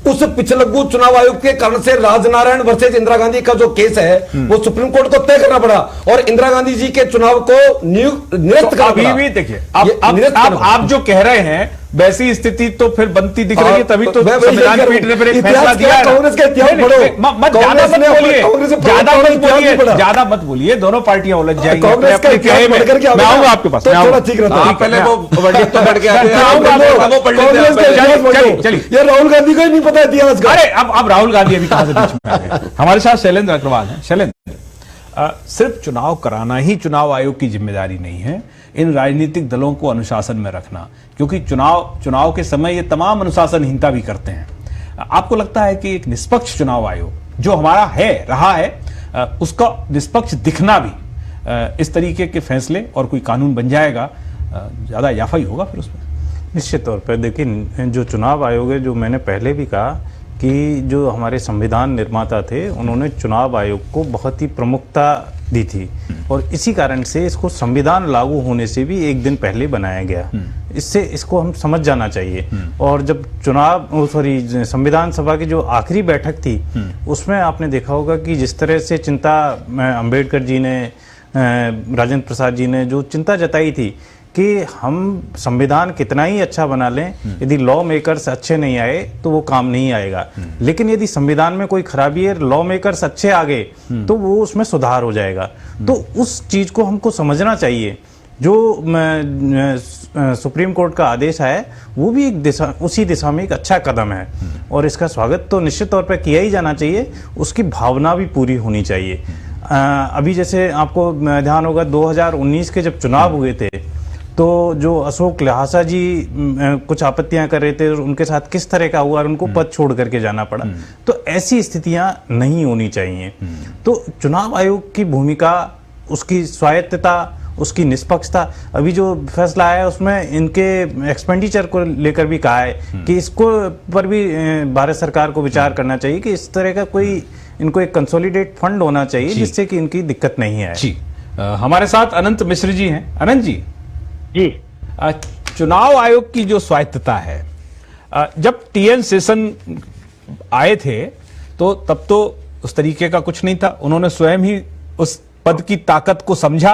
उस पिछलगू चुनाव आयोग के कारण से राजनारायण वर्सेस इंदिरा गांधी का जो केस है वो सुप्रीम कोर्ट को तय करना पड़ा और इंदिरा गांधी जी के चुनाव को निरस्त करना पड़ा। अभी देखिए, आप जो कह रहे हैं वैसी स्थिति तो फिर बनती दिख रही है, तभी तो संविधान पीठ ने फिर एक फैसला दिया है। कांग्रेस का इतिहास पढ़ो, ज्यादा मत बोलिए, दोनों पार्टियां उलझ जाएंगी। कांग्रेस का इतिहास पढ़ करके मैं आऊंगा आपके पास, थोड़ा ठीक रहता है। पहले वो वर्डिक्ट तो पढ़ के आते हैं, ये राहुल गांधी को ही नहीं पता इतिहास का। अरे अब राहुल गांधी अभी कहां से बीच में आ गए। हमारे साथ शैलेंद्र अग्रवाल हैं। शैलेंद्र, सिर्फ चुनाव कराना ही चुनाव आयोग की जिम्मेदारी नहीं है, इन राजनीतिक दलों को अनुशासन में रखना, क्योंकि चुनाव के समय ये तमाम अनुशासनहीनता भी करते हैं। आपको लगता है कि एक निष्पक्ष चुनाव आयोग जो हमारा है, रहा है, उसका निष्पक्ष दिखना भी इस तरीके के फैसले और कोई कानून बन जाएगा, ज्यादा याफा ही होगा फिर उसमें? निश्चित तौर पर देखिए, जो चुनाव आयोग है, जो मैंने पहले भी कहा कि जो हमारे संविधान निर्माता थे उन्होंने चुनाव आयोग को बहुत ही प्रमुखता दी थी और इसी कारण से इसको संविधान लागू होने से भी एक दिन पहले बनाया गया। इसको हम समझ जाना चाहिए। और जब संविधान सभा की जो आखिरी बैठक थी उसमें आपने देखा होगा कि जिस तरह से चिंता अंबेडकर जी ने, राजेंद्र प्रसाद जी ने जो चिंता जताई थी कि हम संविधान कितना ही अच्छा बना लें, यदि लॉ मेकर्स अच्छे नहीं आए तो वो काम नहीं आएगा, लेकिन यदि संविधान में कोई खराबी है, लॉ मेकर्स अच्छे आ गए तो वो उसमें सुधार हो जाएगा। तो उस चीज को हमको समझना चाहिए। जो सुप्रीम कोर्ट का आदेश है वो भी उसी दिशा में एक अच्छा कदम है और इसका स्वागत तो निश्चित तौर पर किया ही जाना चाहिए, उसकी भावना भी पूरी होनी चाहिए। अभी जैसे आपको ध्यान होगा 2019 के जब चुनाव हुए थे तो जो अशोक लहासा जी कुछ आपत्तियां कर रहे थे, उनके साथ किस तरह का हुआ और उनको पद छोड़ करके जाना पड़ा। तो ऐसी स्थितियां नहीं होनी चाहिए। तो चुनाव आयोग की भूमिका, उसकी स्वायत्तता, उसकी निष्पक्षता, अभी जो फैसला आया उसमें इनके एक्सपेंडिचर को लेकर भी कहा है कि इसको पर भी भारत सरकार को विचार करना चाहिए कि इस तरह का कोई इनको एक कंसोलिडेट फंड होना चाहिए जिससे कि इनकी दिक्कत नहीं आए। जी, हमारे साथ अनंत मिश्र जी हैं। अनंत जी, चुनाव आयोग की जो स्वायत्तता है, जब टीएन शेषन आए थे तो तब तो उस तरीके का कुछ नहीं था। उन्होंने स्वयं ही उस पद की ताकत को समझा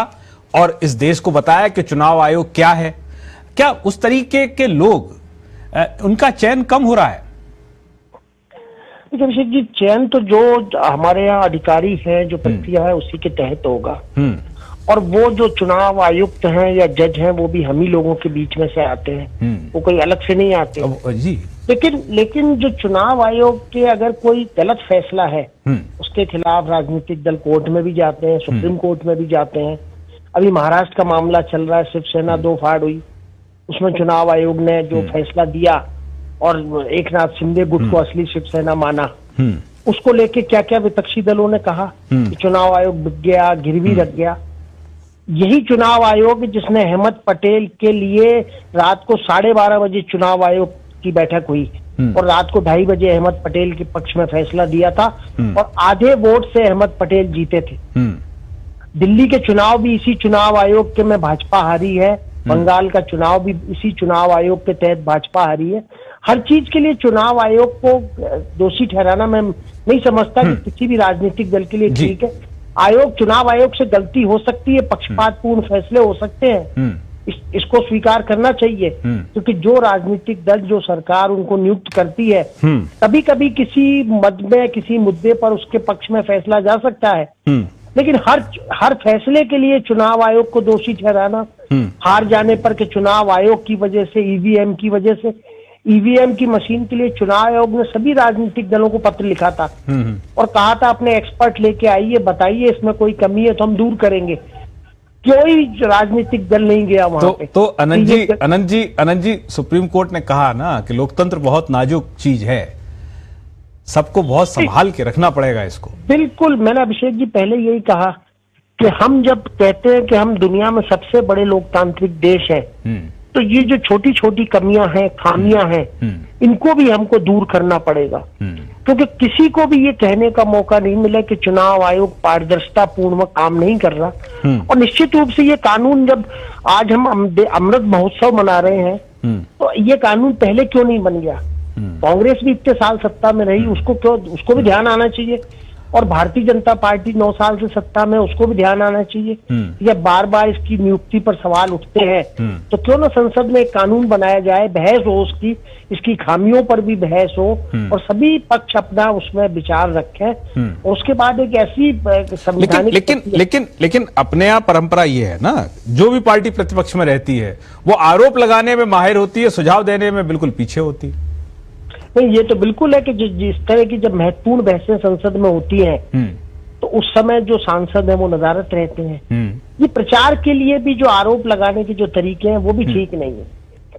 और इस देश को बताया कि चुनाव आयोग क्या है। क्या उस तरीके के लोग, उनका चयन कम हो रहा है? अभिषेक जी, चयन तो जो हमारे यहाँ अधिकारी हैं, जो प्रक्रिया है उसी के तहत होगा। और वो जो चुनाव आयुक्त हैं या जज हैं, वो भी हम ही लोगों के बीच में से आते हैं, वो कोई अलग से नहीं आते जी। लेकिन जो चुनाव आयोग के अगर कोई गलत फैसला है, उसके खिलाफ राजनीतिक दल कोर्ट में भी जाते हैं, सुप्रीम कोर्ट में भी जाते हैं। अभी महाराष्ट्र का मामला चल रहा है, शिवसेना दो फाड़ हुई, उसमें चुनाव आयोग ने जो फैसला दिया और एकनाथ शिंदे गुट को असली शिवसेना माना, उसको लेके क्या क्या विपक्षी दलों ने कहा कि चुनाव आयोग बिक गया, गिरवी रख गया। यही चुनाव आयोग जिसने अहमद पटेल के लिए रात को 12:30 बजे चुनाव आयोग की बैठक हुई और रात को 2:30 बजे अहमद पटेल के पक्ष में फैसला दिया था और आधे वोट से अहमद पटेल जीते थे। दिल्ली के चुनाव भी इसी चुनाव आयोग के में भाजपा हारी है, बंगाल का चुनाव भी इसी चुनाव आयोग के तहत भाजपा हारी है। हर चीज के लिए चुनाव आयोग को दोषी ठहराना मैं नहीं समझता कि किसी भी राजनीतिक दल के लिए ठीक है। चुनाव आयोग से गलती हो सकती है, पक्षपातपूर्ण फैसले हो सकते हैं, इसको स्वीकार करना चाहिए, क्योंकि जो राजनीतिक दल, जो सरकार उनको नियुक्त करती है, कभी कभी किसी मद में, किसी मुद्दे पर उसके पक्ष में फैसला जा सकता है, लेकिन हर फैसले के लिए चुनाव आयोग को दोषी ठहराना, हार जाने पर के चुनाव आयोग की वजह से, ईवीएम की वजह से, ईवीएम की मशीन के लिए चुनाव आयोग ने सभी राजनीतिक दलों को पत्र लिखा था और कहा था अपने एक्सपर्ट लेके आइए, बताइए इसमें कोई कमी है तो हम दूर करेंगे। कोई राजनीतिक दल नहीं गया वहां पे। तो अनंत जी, सुप्रीम कोर्ट ने कहा ना कि लोकतंत्र बहुत नाजुक चीज है, सबको बहुत संभाल के रखना पड़ेगा इसको। बिल्कुल, मैंने अभिषेक जी पहले यही कहा कि हम जब कहते हैं कि हम दुनिया में सबसे बड़े लोकतांत्रिक देश हैं, तो ये जो छोटी छोटी कमियां हैं, खामियां हैं, इनको भी हमको दूर करना पड़ेगा, क्योंकि किसी को भी ये कहने का मौका नहीं मिला कि चुनाव आयोग पारदर्शिता पूर्ण काम नहीं कर रहा। और निश्चित रूप से ये कानून, जब आज हम अमृत महोत्सव मना रहे हैं, तो ये कानून पहले क्यों नहीं बन गया? कांग्रेस भी इतने साल सत्ता में रही, उसको भी ध्यान आना चाहिए, और भारतीय जनता पार्टी 9 साल से सत्ता में, उसको भी ध्यान आना चाहिए। जब बार बार इसकी नियुक्ति पर सवाल उठते हैं, तो क्यों ना संसद में एक कानून बनाया जाए, बहस हो उसकी, इसकी खामियों पर भी बहस हो और सभी पक्ष अपना उसमें विचार रखें, और उसके बाद एक ऐसी संवैधानिक लेकिन अपने यहाँ परंपरा ये है ना, जो भी पार्टी प्रतिपक्ष में रहती है वो आरोप लगाने में माहिर होती है, सुझाव देने में बिल्कुल पीछे होती है। नहीं, ये तो बिल्कुल है कि जिस तरह की जब महत्वपूर्ण बहसें संसद में होती हैं, तो उस समय जो सांसद हैं वो नदारत रहते हैं। ये प्रचार के लिए भी जो आरोप लगाने के जो तरीके हैं वो भी ठीक नहीं है।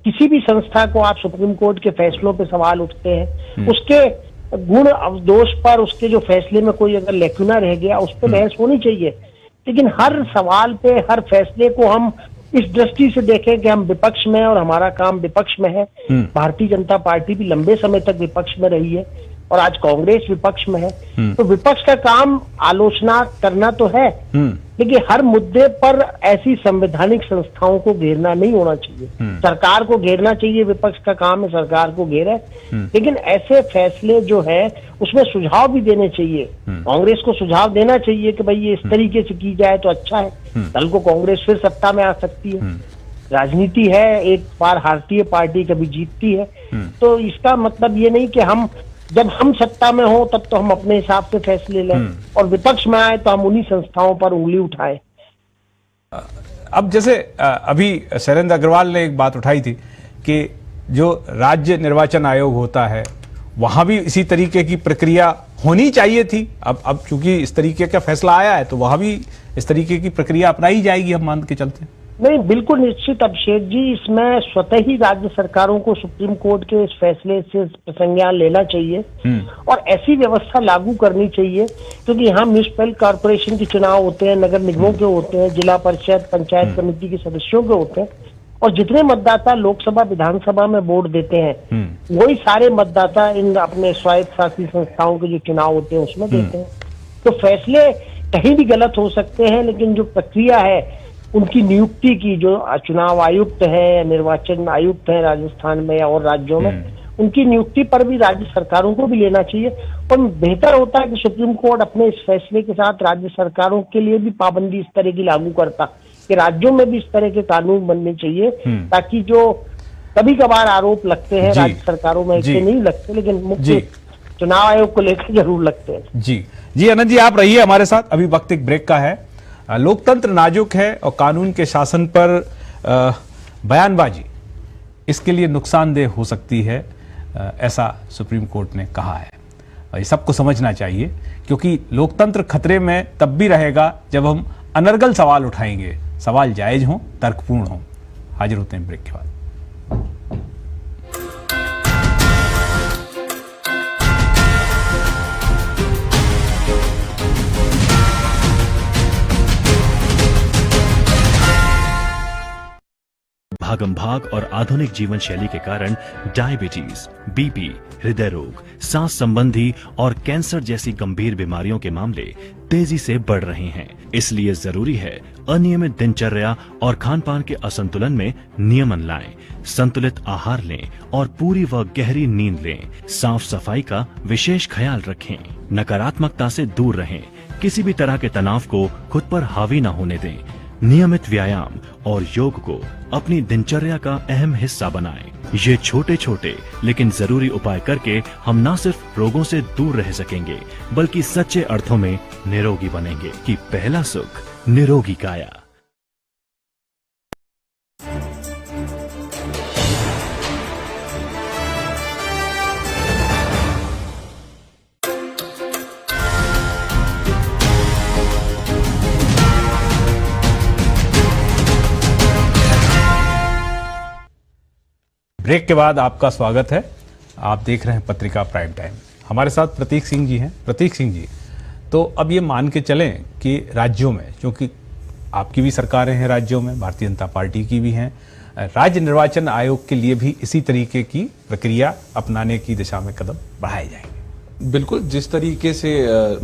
किसी भी संस्था को आप सुप्रीम कोर्ट के फैसलों पे सवाल उठते हैं, उसके गुण दोष पर, उसके जो फैसले में कोई अगर लेकुना रह गया, उस पर बहस होनी चाहिए। लेकिन हर सवाल पे, हर फैसले को हम इस दृष्टि से देखें कि हम विपक्ष में और हमारा काम विपक्ष में है। भारतीय जनता पार्टी भी लंबे समय तक विपक्ष में रही है और आज कांग्रेस विपक्ष में है, तो विपक्ष का काम आलोचना करना तो है, लेकिन हर मुद्दे पर ऐसी संवैधानिक संस्थाओं को घेरना नहीं होना चाहिए। सरकार को घेरना चाहिए, विपक्ष का काम है सरकार को घेरे, लेकिन ऐसे फैसले जो है उसमें सुझाव भी देने चाहिए। कांग्रेस को सुझाव देना चाहिए कि भाई ये इस तरीके से की जाए तो अच्छा है, कल को कांग्रेस फिर सत्ता में आ सकती है। राजनीति है, एक बार हारती है पार्टी, कभी जीतती है, तो इसका मतलब ये नहीं कि जब हम सत्ता में हो तब तो हम अपने हिसाब से फैसले लें और विपक्ष में आए तो हम उन्हीं संस्थाओं पर उंगली उठाएं। अब जैसे अभी शैलेंद्र अग्रवाल ने एक बात उठाई थी कि जो राज्य निर्वाचन आयोग होता है वहां भी इसी तरीके की प्रक्रिया होनी चाहिए थी। अब चूंकि इस तरीके का फैसला आया है तो वहां भी इस तरीके की प्रक्रिया अपनाई जाएगी, हम मान के चलते हैं। नहीं, बिल्कुल निश्चित अभिषेक जी, इसमें स्वतः ही राज्य सरकारों को सुप्रीम कोर्ट के इस फैसले से संज्ञान लेना चाहिए और ऐसी व्यवस्था लागू करनी चाहिए, क्योंकि यहाँ म्यूनिसिपल कॉर्पोरेशन के चुनाव होते हैं, नगर निगमों के होते हैं, जिला परिषद पंचायत कमेटी के सदस्यों के होते हैं, और जितने मतदाता लोकसभा विधानसभा में वोट देते हैं वही सारे मतदाता इन अपने स्वायत्त शासी संस्थाओं के जो चुनाव होते हैं उसमें देते हैं। तो फैसले कहीं भी गलत हो सकते हैं, लेकिन जो प्रक्रिया है उनकी नियुक्ति की, जो चुनाव आयुक्त है या निर्वाचन आयुक्त है राजस्थान में या और राज्यों में, उनकी नियुक्ति पर भी राज्य सरकारों को भी लेना चाहिए। और बेहतर होता है कि सुप्रीम कोर्ट अपने इस फैसले के साथ राज्य सरकारों के लिए भी पाबंदी इस तरह की लागू करता कि राज्यों में भी इस तरह के कानून बनने चाहिए, ताकि जो कभी कभार आरोप लगते हैं राज्य सरकारों में, ऐसे नहीं लगते लेकिन मुख्य चुनाव आयोग को लेकर जरूर लगते हैं। जी आनंद जी, आप रहिए हमारे साथ, अभी वक्त एक ब्रेक का है। लोकतंत्र नाजुक है और कानून के शासन पर बयानबाजी इसके लिए नुकसानदेह हो सकती है, ऐसा सुप्रीम कोर्ट ने कहा है। और ये सबको समझना चाहिए, क्योंकि लोकतंत्र खतरे में तब भी रहेगा जब हम अनर्गल सवाल उठाएंगे, सवाल जायज हों, तर्कपूर्ण हों। हाजिर होते हैं ब्रेक के बाद। भागम भाग और आधुनिक जीवन शैली के कारण डायबिटीज, बीपी, हृदय रोग, सांस संबंधी और कैंसर जैसी गंभीर बीमारियों के मामले तेजी से बढ़ रहे हैं। इसलिए जरूरी है अनियमित दिनचर्या और खान पान के असंतुलन में नियमन लाएं, संतुलित आहार लें और पूरी व गहरी नींद लें। साफ सफाई का विशेष ख्याल रखें, नकारात्मकता से दूर रहें, किसी भी तरह के तनाव को खुद पर हावी न होने दें। नियमित व्यायाम और योग को अपनी दिनचर्या का अहम हिस्सा बनाएं। ये छोटे छोटे लेकिन जरूरी उपाय करके हम न सिर्फ रोगों से दूर रह सकेंगे, बल्कि सच्चे अर्थों में निरोगी बनेंगे। कि पहला सुख निरोगी काया। ब्रेक के बाद आपका स्वागत है। आप देख रहे हैं पत्रिका प्राइम टाइम। हमारे साथ प्रतीक सिंह जी हैं। प्रतीक सिंह जी, तो अब ये मान के चलें कि राज्यों में, क्योंकि आपकी भी सरकारें हैं राज्यों में, भारतीय जनता पार्टी की भी हैं, राज्य निर्वाचन आयोग के लिए भी इसी तरीके की प्रक्रिया अपनाने की दिशा में कदम बढ़ाए जाएंगे। बिल्कुल, जिस तरीके से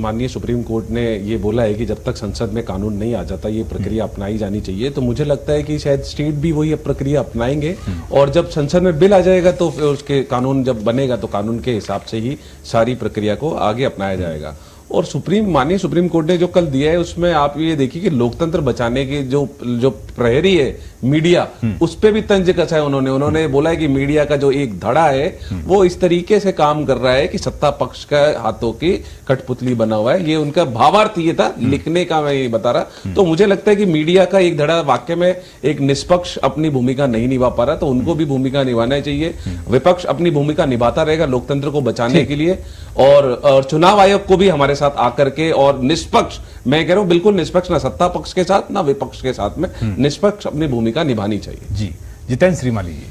माननीय सुप्रीम कोर्ट ने ये बोला है कि जब तक संसद में कानून नहीं आ जाता ये प्रक्रिया अपनाई जानी चाहिए, तो मुझे लगता है कि शायद स्टेट भी वही प्रक्रिया अपनाएंगे और जब संसद में बिल आ जाएगा तो फिर उसके कानून जब बनेगा तो कानून के हिसाब से ही सारी प्रक्रिया को आगे अपनाया जाएगा। और माननीय सुप्रीम कोर्ट ने जो कल दिया है उसमें आप ये देखिए कि लोकतंत्र बचाने की जो प्रहरी है मीडिया, उस पे भी तंज कसा है उन्होंने बोला है कि मीडिया का जो एक धड़ा है वो इस तरीके से काम कर रहा है कि सत्ता पक्ष का हाथों की कठपुतली बना हुआ है। ये उनका भावार्थ ये था, लिखने का मैं ये बता रहा। तो मुझे लगता है कि मीडिया का एक धड़ा वाकई में एक निष्पक्ष अपनी भूमिका नहीं निभा पा रहा, तो उनको भी भूमिका निभाना चाहिए। विपक्ष अपनी भूमिका निभाता रहेगा लोकतंत्र को बचाने के लिए, और चुनाव आयोग को भी हमारे साथ आकर के और निष्पक्ष, मैं कह रहा हूं बिल्कुल निष्पक्ष, ना सत्ता पक्ष के साथ ना विपक्ष के साथ में, निष्पक्ष अपनी भूमिका निभानी चाहिए। जी जितेंद्र श्रीमाली जी,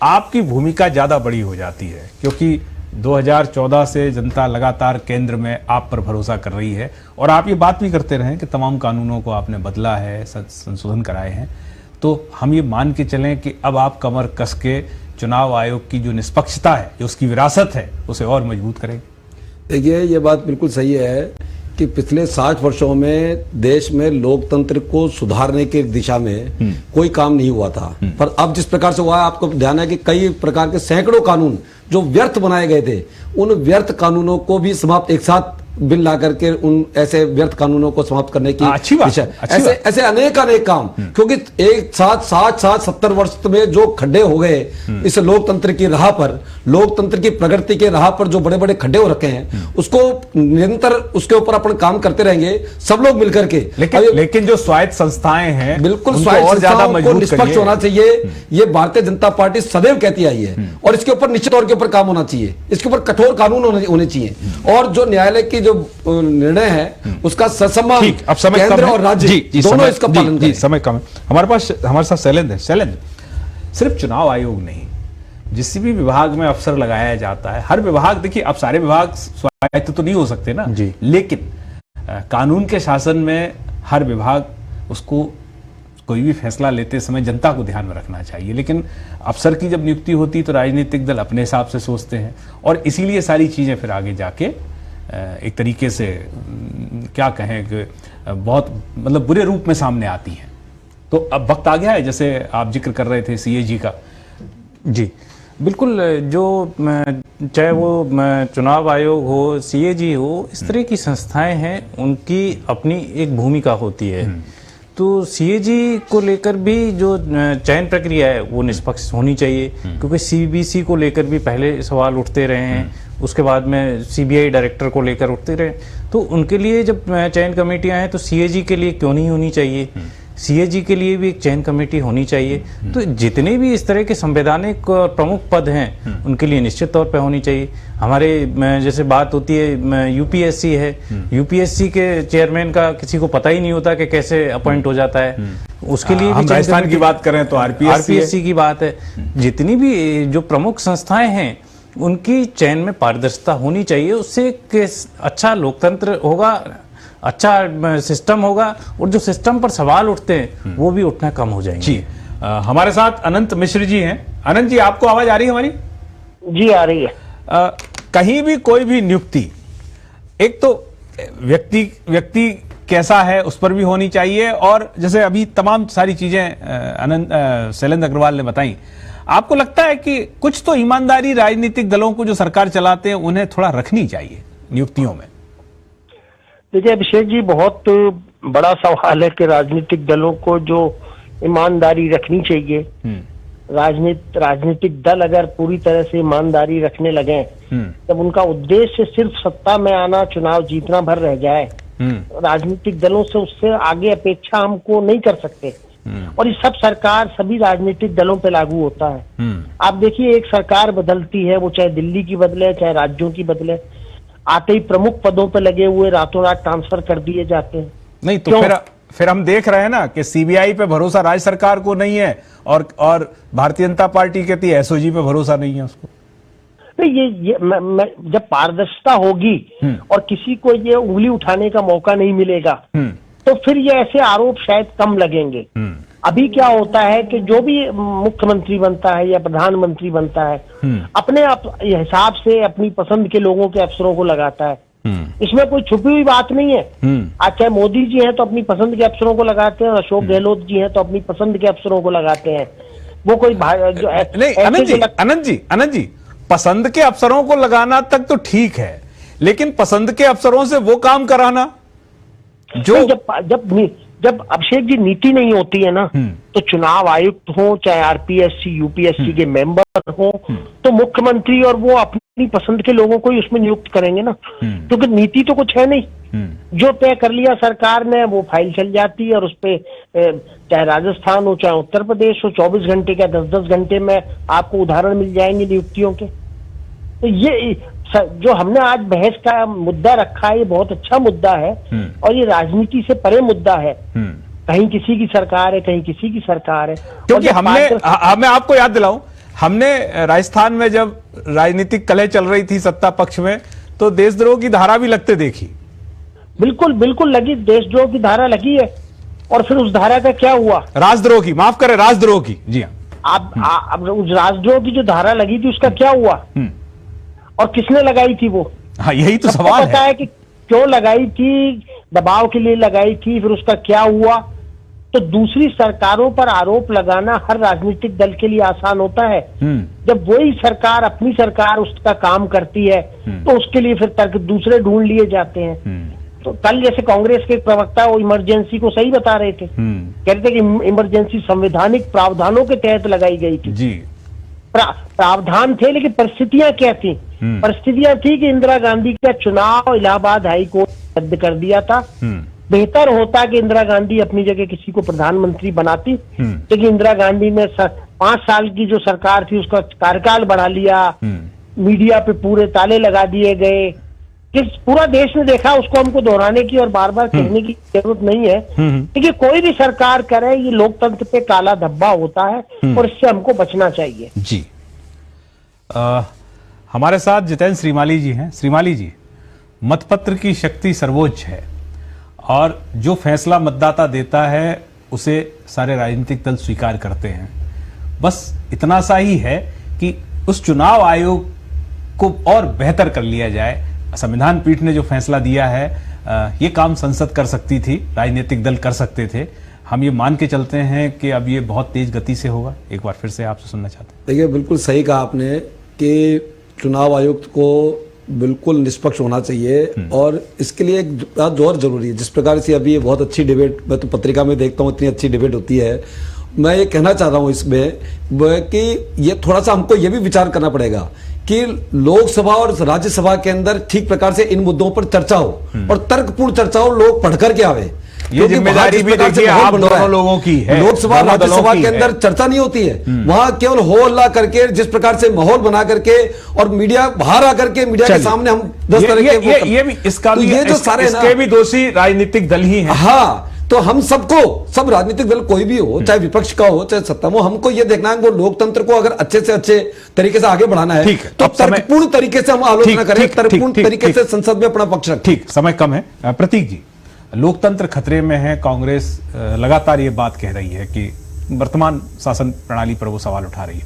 आपकी भूमिका ज्यादा बड़ी हो जाती है क्योंकि 2014 से जनता लगातार केंद्र में आप पर भरोसा कर रही है और आप ये बात भी करते रहे कि तमाम कानूनों को आपने बदला है, संशोधन कराए हैं। तो हम ये मान के चलें कि अब आप कमर कस के चुनाव आयोग की जो निष्पक्षता है, जो उसकी विरासत है, उसे और मजबूत करेंगे। देखिए, ये बात बिल्कुल सही है कि पिछले 60 वर्षों में देश में लोकतंत्र को सुधारने की दिशा में कोई काम नहीं हुआ था, पर अब जिस प्रकार से हुआ है, आपको ध्यान है कि कई प्रकार के सैकड़ों कानून जो व्यर्थ बनाए गए थे, उन व्यर्थ कानूनों को भी समाप्त, एक साथ बिल ला करके उन ऐसे व्यर्थ कानूनों को समाप्त करने की अच्छी बात, ऐसे अनेक काम, क्योंकि एक साथ 70 वर्ष में जो खड्डे हो गए इस लोकतंत्र की राह पर, लोकतंत्र की प्रगति के राह पर जो बड़े बड़े खड्डे हो रखे हैं, उसको निरंतर उसके ऊपर अपन काम करते रहेंगे सब लोग मिलकर के। लेकिन जो स्वायत्त संस्थाएं हैं, बिल्कुल स्वायत्त संस्थाओं को निष्पक्ष होना चाहिए, ये भारतीय जनता पार्टी सदैव कहती आई है, और इसके ऊपर निश्चित तौर के ऊपर काम होना चाहिए, इसके ऊपर कठोर कानून होने चाहिए, और जो न्यायालय की जो निर्णय है उसका ससमान ठीक, अब समय कम केंद्र है। और राज्य जी, दोनों समय- इसका जी, पालन जी, करें। समय कम है। हमारे साथ शैलेंद्र है। शैलेंद्र, सिर्फ चुनाव आयोग नहीं, जिस भी विभाग में अफसर लगाया जाता है, हर विभाग, देखिए अब सारे विभाग स्वायत्त तो नहीं हो सकते ना जी, लेकिन कानून के शासन में हर विभाग उसको कोई भी फैसला लेते समय जनता को ध्यान में रखना चाहिए। लेकिन अफसर की जब नियुक्ति होती है तो राजनीतिक दल अपने हिसाब से सोचते हैं और इसीलिए सारी चीजें फिर आगे जाके एक तरीके से क्या कहें कि बहुत मतलब बुरे रूप में सामने आती हैं। तो अब वक्त आ गया है, जैसे आप जिक्र कर रहे थे सीएजी का। जी बिल्कुल, जो चाहे वो चुनाव आयोग हो, सीएजी हो, इस तरह की संस्थाएं हैं, उनकी अपनी एक भूमिका होती है। तो सीएजी को लेकर भी जो चयन प्रक्रिया है वो निष्पक्ष होनी चाहिए, क्योंकि सीबीसी को लेकर भी पहले सवाल उठते रहे हैं, उसके बाद में सीबीआई डायरेक्टर को लेकर उठते रहे। तो उनके लिए जब चयन कमेटियां हैं तो सीएजी के लिए क्यों नहीं होनी चाहिए, सीएजी के लिए भी एक चयन कमेटी होनी चाहिए। तो जितने भी इस तरह के संवैधानिक और प्रमुख पद हैं उनके लिए निश्चित तौर पे होनी चाहिए। हमारे जैसे बात होती है यूपीएससी है, यूपीएससी के चेयरमैन का किसी को पता ही नहीं होता कि कैसे अपॉइंट हो जाता है, उसके लिए हम राजस्थान की बात करें तो आरपीएससी की बात है। जितनी भी जो प्रमुख संस्थाएं हैं उनकी चयन में पारदर्शिता होनी चाहिए, उससे अच्छा लोकतंत्र होगा, अच्छा सिस्टम होगा और जो सिस्टम पर सवाल उठते हैं वो भी उठना कम हो जाएंगे। जी हमारे साथ अनंत मिश्र जी हैं। अनंत जी, आपको आवाज आ रही है हमारी? जी आ रही है। कहीं भी कोई भी नियुक्ति, एक तो व्यक्ति कैसा है उस पर भी होनी चाहिए, और जैसे अभी तमाम सारी चीजें शैलेंद्र अग्रवाल ने बताई, आपको लगता है कि कुछ तो ईमानदारी राजनीतिक दलों को जो सरकार चलाते हैं उन्हें थोड़ा रखनी चाहिए नियुक्तियों में? देखिए अभिषेक जी, बहुत बड़ा सवाल है कि राजनीतिक दलों को जो ईमानदारी रखनी चाहिए, राजनीतिक दल अगर पूरी तरह से ईमानदारी रखने लगे, तब उनका उद्देश्य सिर्फ सत्ता में आना, चुनाव जीतना भर रह जाए, राजनीतिक दलों से उससे आगे अपेक्षा हमको नहीं कर सकते। और ये सब सरकार सभी राजनीतिक दलों पे लागू होता है। आप देखिए, एक सरकार बदलती है, वो चाहे दिल्ली की बदले चाहे राज्यों की बदले, आते ही प्रमुख पदों पे लगे हुए रातों रात ट्रांसफर कर दिए जाते हैं। नहीं तो फिर हम देख रहे हैं ना कि सीबीआई पे भरोसा राज्य सरकार को नहीं है और भारतीय जनता पार्टी कहती है एसओजी पे भरोसा नहीं है उसको। नहीं, ये जब पारदर्शिता होगी और किसी को ये उंगली उठाने का मौका नहीं मिलेगा तो फिर ये ऐसे आरोप शायद कम लगेंगे। अभी क्या होता है कि जो भी मुख्यमंत्री बनता है या प्रधानमंत्री बनता है अपने हिसाब से अपनी पसंद के लोगों के अफसरों को लगाता है। इसमें कोई छुपी हुई बात नहीं है। आज चाहे मोदी जी हैं तो अपनी पसंद के अफसरों को लगाते हैं, अशोक गहलोत जी हैं तो अपनी पसंद के अफसरों को लगाते हैं। वो कोई जो नहीं, अनंत जी, पसंद के अफसरों को लगाना तक तो ठीक है, लेकिन पसंद के अफसरों से वो काम कराना जो जब अभिषेक जी नीति नहीं होती है ना, तो चुनाव आयुक्त हो चाहे आरपीएससी यूपीएससी के मेंबर हो, तो मुख्यमंत्री और वो अपनी पसंद के लोगों को ही उसमें नियुक्त करेंगे ना, क्योंकि नीति तो कुछ है नहीं। जो तय कर लिया सरकार ने वो फाइल चल जाती है और उस पे चाहे राजस्थान हो चाहे उत्तर प्रदेश हो, 24 घंटे का 10-10 घंटे में आपको उदाहरण मिल जाएंगे नियुक्तियों के। तो ये जो हमने आज बहस का मुद्दा रखा है ये बहुत अच्छा मुद्दा है और ये राजनीति से परे मुद्दा है। कहीं किसी की सरकार है, कहीं किसी की सरकार है। क्योंकि मैं आपको याद दिलाऊं, हमने राजस्थान में जब राजनीतिक कलह चल रही थी सत्ता पक्ष में, तो देशद्रोह की धारा भी लगते देखी। बिल्कुल लगी, देशद्रोह की धारा लगी है। और फिर उस धारा का क्या हुआ? राजद्रोह की, माफ करें, राजद्रोह की। जी हाँ, अब उस राजद्रोह की जो धारा लगी थी उसका क्या हुआ और किसने लगाई थी वो? हाँ, यही तो सवाल पता है कि क्यों लगाई थी, दबाव के लिए लगाई थी, फिर उसका क्या हुआ? तो दूसरी सरकारों पर आरोप लगाना हर राजनीतिक दल के लिए आसान होता है। जब वही सरकार अपनी सरकार उसका काम करती है तो उसके लिए फिर तर्क दूसरे ढूंढ लिए जाते हैं। तो कल जैसे कांग्रेस के एक प्रवक्ता वो इमरजेंसी को सही बता रहे थे, कह रहे थे कि इमरजेंसी संवैधानिक प्रावधानों के तहत लगाई गई थी। जी, प्रावधान थे, लेकिन परिस्थितियां क्या थी? परिस्थितियां थी कि इंदिरा गांधी का चुनाव इलाहाबाद हाई कोर्ट रद्द कर दिया था। बेहतर होता कि इंदिरा गांधी अपनी जगह किसी को प्रधानमंत्री बनाती, लेकिन इंदिरा गांधी ने 5 साल की जो सरकार थी उसका कार्यकाल बढ़ा लिया, मीडिया पे पूरे ताले लगा दिए गए, कि पूरा देश ने देखा, उसको हमको दोहराने की और बार बार कहने की जरूरत नहीं है। देखिए कोई भी सरकार करे, ये लोकतंत्र पे काला धब्बा होता है और इससे हमको बचना चाहिए। जी हमारे साथ जितेंद्र श्रीमाली जी हैं। श्रीमाली जी, मतपत्र की शक्ति सर्वोच्च है और जो फैसला मतदाता देता है उसे सारे राजनीतिक दल स्वीकार करते हैं। बस इतना सा ही है कि उस चुनाव आयोग को और बेहतर कर लिया जाए। संविधान पीठ ने जो फैसला दिया है, ये काम संसद कर सकती थी, राजनीतिक दल कर सकते थे। हम ये मान के चलते हैं कि अब ये बहुत तेज गति से होगा। एक बार फिर से आपसे सुनना चाहते हैं। देखिए बिल्कुल सही कहा आपने कि चुनाव आयुक्त को बिल्कुल निष्पक्ष होना चाहिए और इसके लिए एक जोर जरूरी है। जिस प्रकार से अभी ये बहुत अच्छी डिबेट, मैं तो पत्रिका में देखता हूँ इतनी अच्छी डिबेट होती है। मैं ये कहना चाह रहा हूँ इसमें कि ये थोड़ा सा हमको ये भी विचार करना पड़ेगा कि लोकसभा और राज्यसभा के अंदर ठीक प्रकार से इन मुद्दों पर चर्चा हो और तर्कपूर्ण चर्चा हो, लोग पढ़ करके आवे। ये जिम्मेदारी भी देखिए आप दोनों लोगों की है। लोकसभा राज्यसभा के अंदर चर्चा नहीं होती है, वहां केवल हो हल्ला करके, जिस प्रकार से माहौल बना करके और मीडिया बाहर आकर के मीडिया के सामने हम 10 तरह के ये भी इसका भी, ये जो सारे इसके भी दोषी राजनीतिक दल ही हैं। हाँ, तो हम सबको, सब राजनीतिक दल कोई भी हो, चाहे विपक्ष का हो चाहे सत्ता में हो, हमको ये देखना है कि लोकतंत्र को अगर अच्छे से अच्छे तरीके से आगे बढ़ाना है तो तर्कपूर्ण तरीके से हम आलोचना करें, तर्कपूर्ण तरीके से संसद में अपना पक्ष रखें। ठीक, समय कम है। प्रतीक जी, लोकतंत्र खतरे में है। कांग्रेस लगातार ये बात कह रही है कि वर्तमान शासन प्रणाली पर वो सवाल उठा रही है,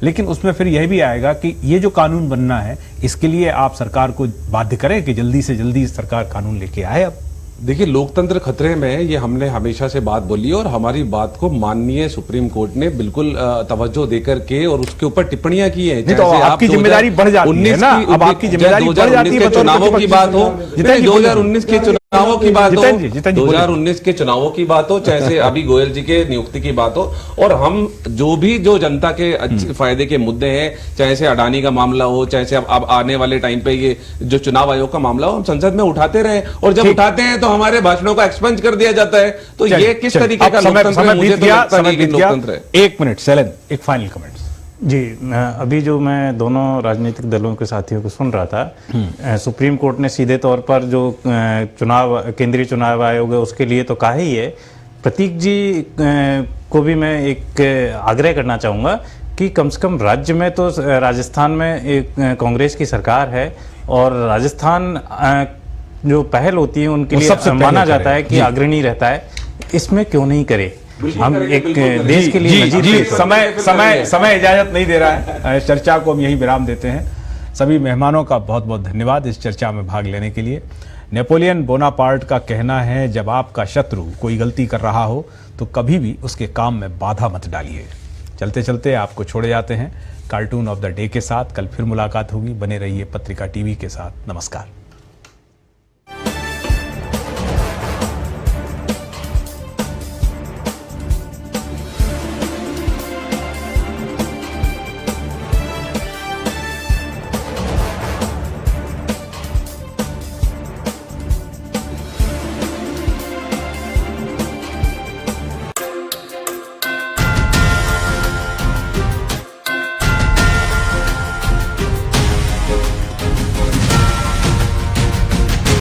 लेकिन उसमें फिर यह भी आएगा कि ये जो कानून बनना है इसके लिए आप सरकार को बाध्य करें कि जल्दी से जल्दी सरकार कानून लेके आए। अब देखिए लोकतंत्र खतरे में है, ये हमने हमेशा से बात बोली और हमारी बात को माननीय सुप्रीम कोर्ट ने बिल्कुल तवज्जो देकर के और उसके ऊपर टिप्पणियां की है। तो आपकी जिम्मेदारी बढ़ जाती है ना, अब आपकी जिम्मेदारी बढ़ जाती है। चुनावों की बात हो, 2019 के चुनावों की बात हो, 2019 के चुनावों की बात हो, चाहे अभी गोयल जी के नियुक्ति की बात हो, और हम जो जनता के फायदे के मुद्दे हैं, चाहे से अडानी का मामला हो, चाहे से अब आने वाले टाइम पे ये जो चुनाव आयोग का मामला हो, हम संसद में उठाते रहे और जब उठाते हैं तो हमारे भाषणों को एक्सपेंज कर दिया जाता है। तो ये किस तरीके का लोकतंत्र है? मुझे तो लगता नहीं कि लोकतंत्र है। 1 मिनट शैलेंद्र, एक फाइनल कमेंट। जी, अभी जो मैं दोनों राजनीतिक दलों के साथियों को सुन रहा था, सुप्रीम कोर्ट ने सीधे तौर पर जो केंद्रीय चुनाव आयोग है उसके लिए तो कहा ही है। प्रतीक जी को भी मैं एक आग्रह करना चाहूँगा कि कम से कम राज्य में तो राजस्थान में एक कांग्रेस की सरकार है और राजस्थान जो पहल होती है उनके लिए माना जाता है कि अग्रणी रहता है, इसमें क्यों नहीं करे? हम एक देश के लिए जी, समय इजाजत नहीं दे रहा है। चर्चा को हम यही विराम देते हैं। सभी मेहमानों का बहुत बहुत धन्यवाद इस चर्चा में भाग लेने के लिए। नेपोलियन बोनापार्ट का कहना है, जब आपका शत्रु कोई गलती कर रहा हो तो कभी भी उसके काम में बाधा मत डालिए। चलते चलते आपको छोड़े जाते हैं कार्टून ऑफ द डे के साथ। कल फिर मुलाकात होगी। बने रहिए पत्रिका टीवी के साथ। नमस्कार।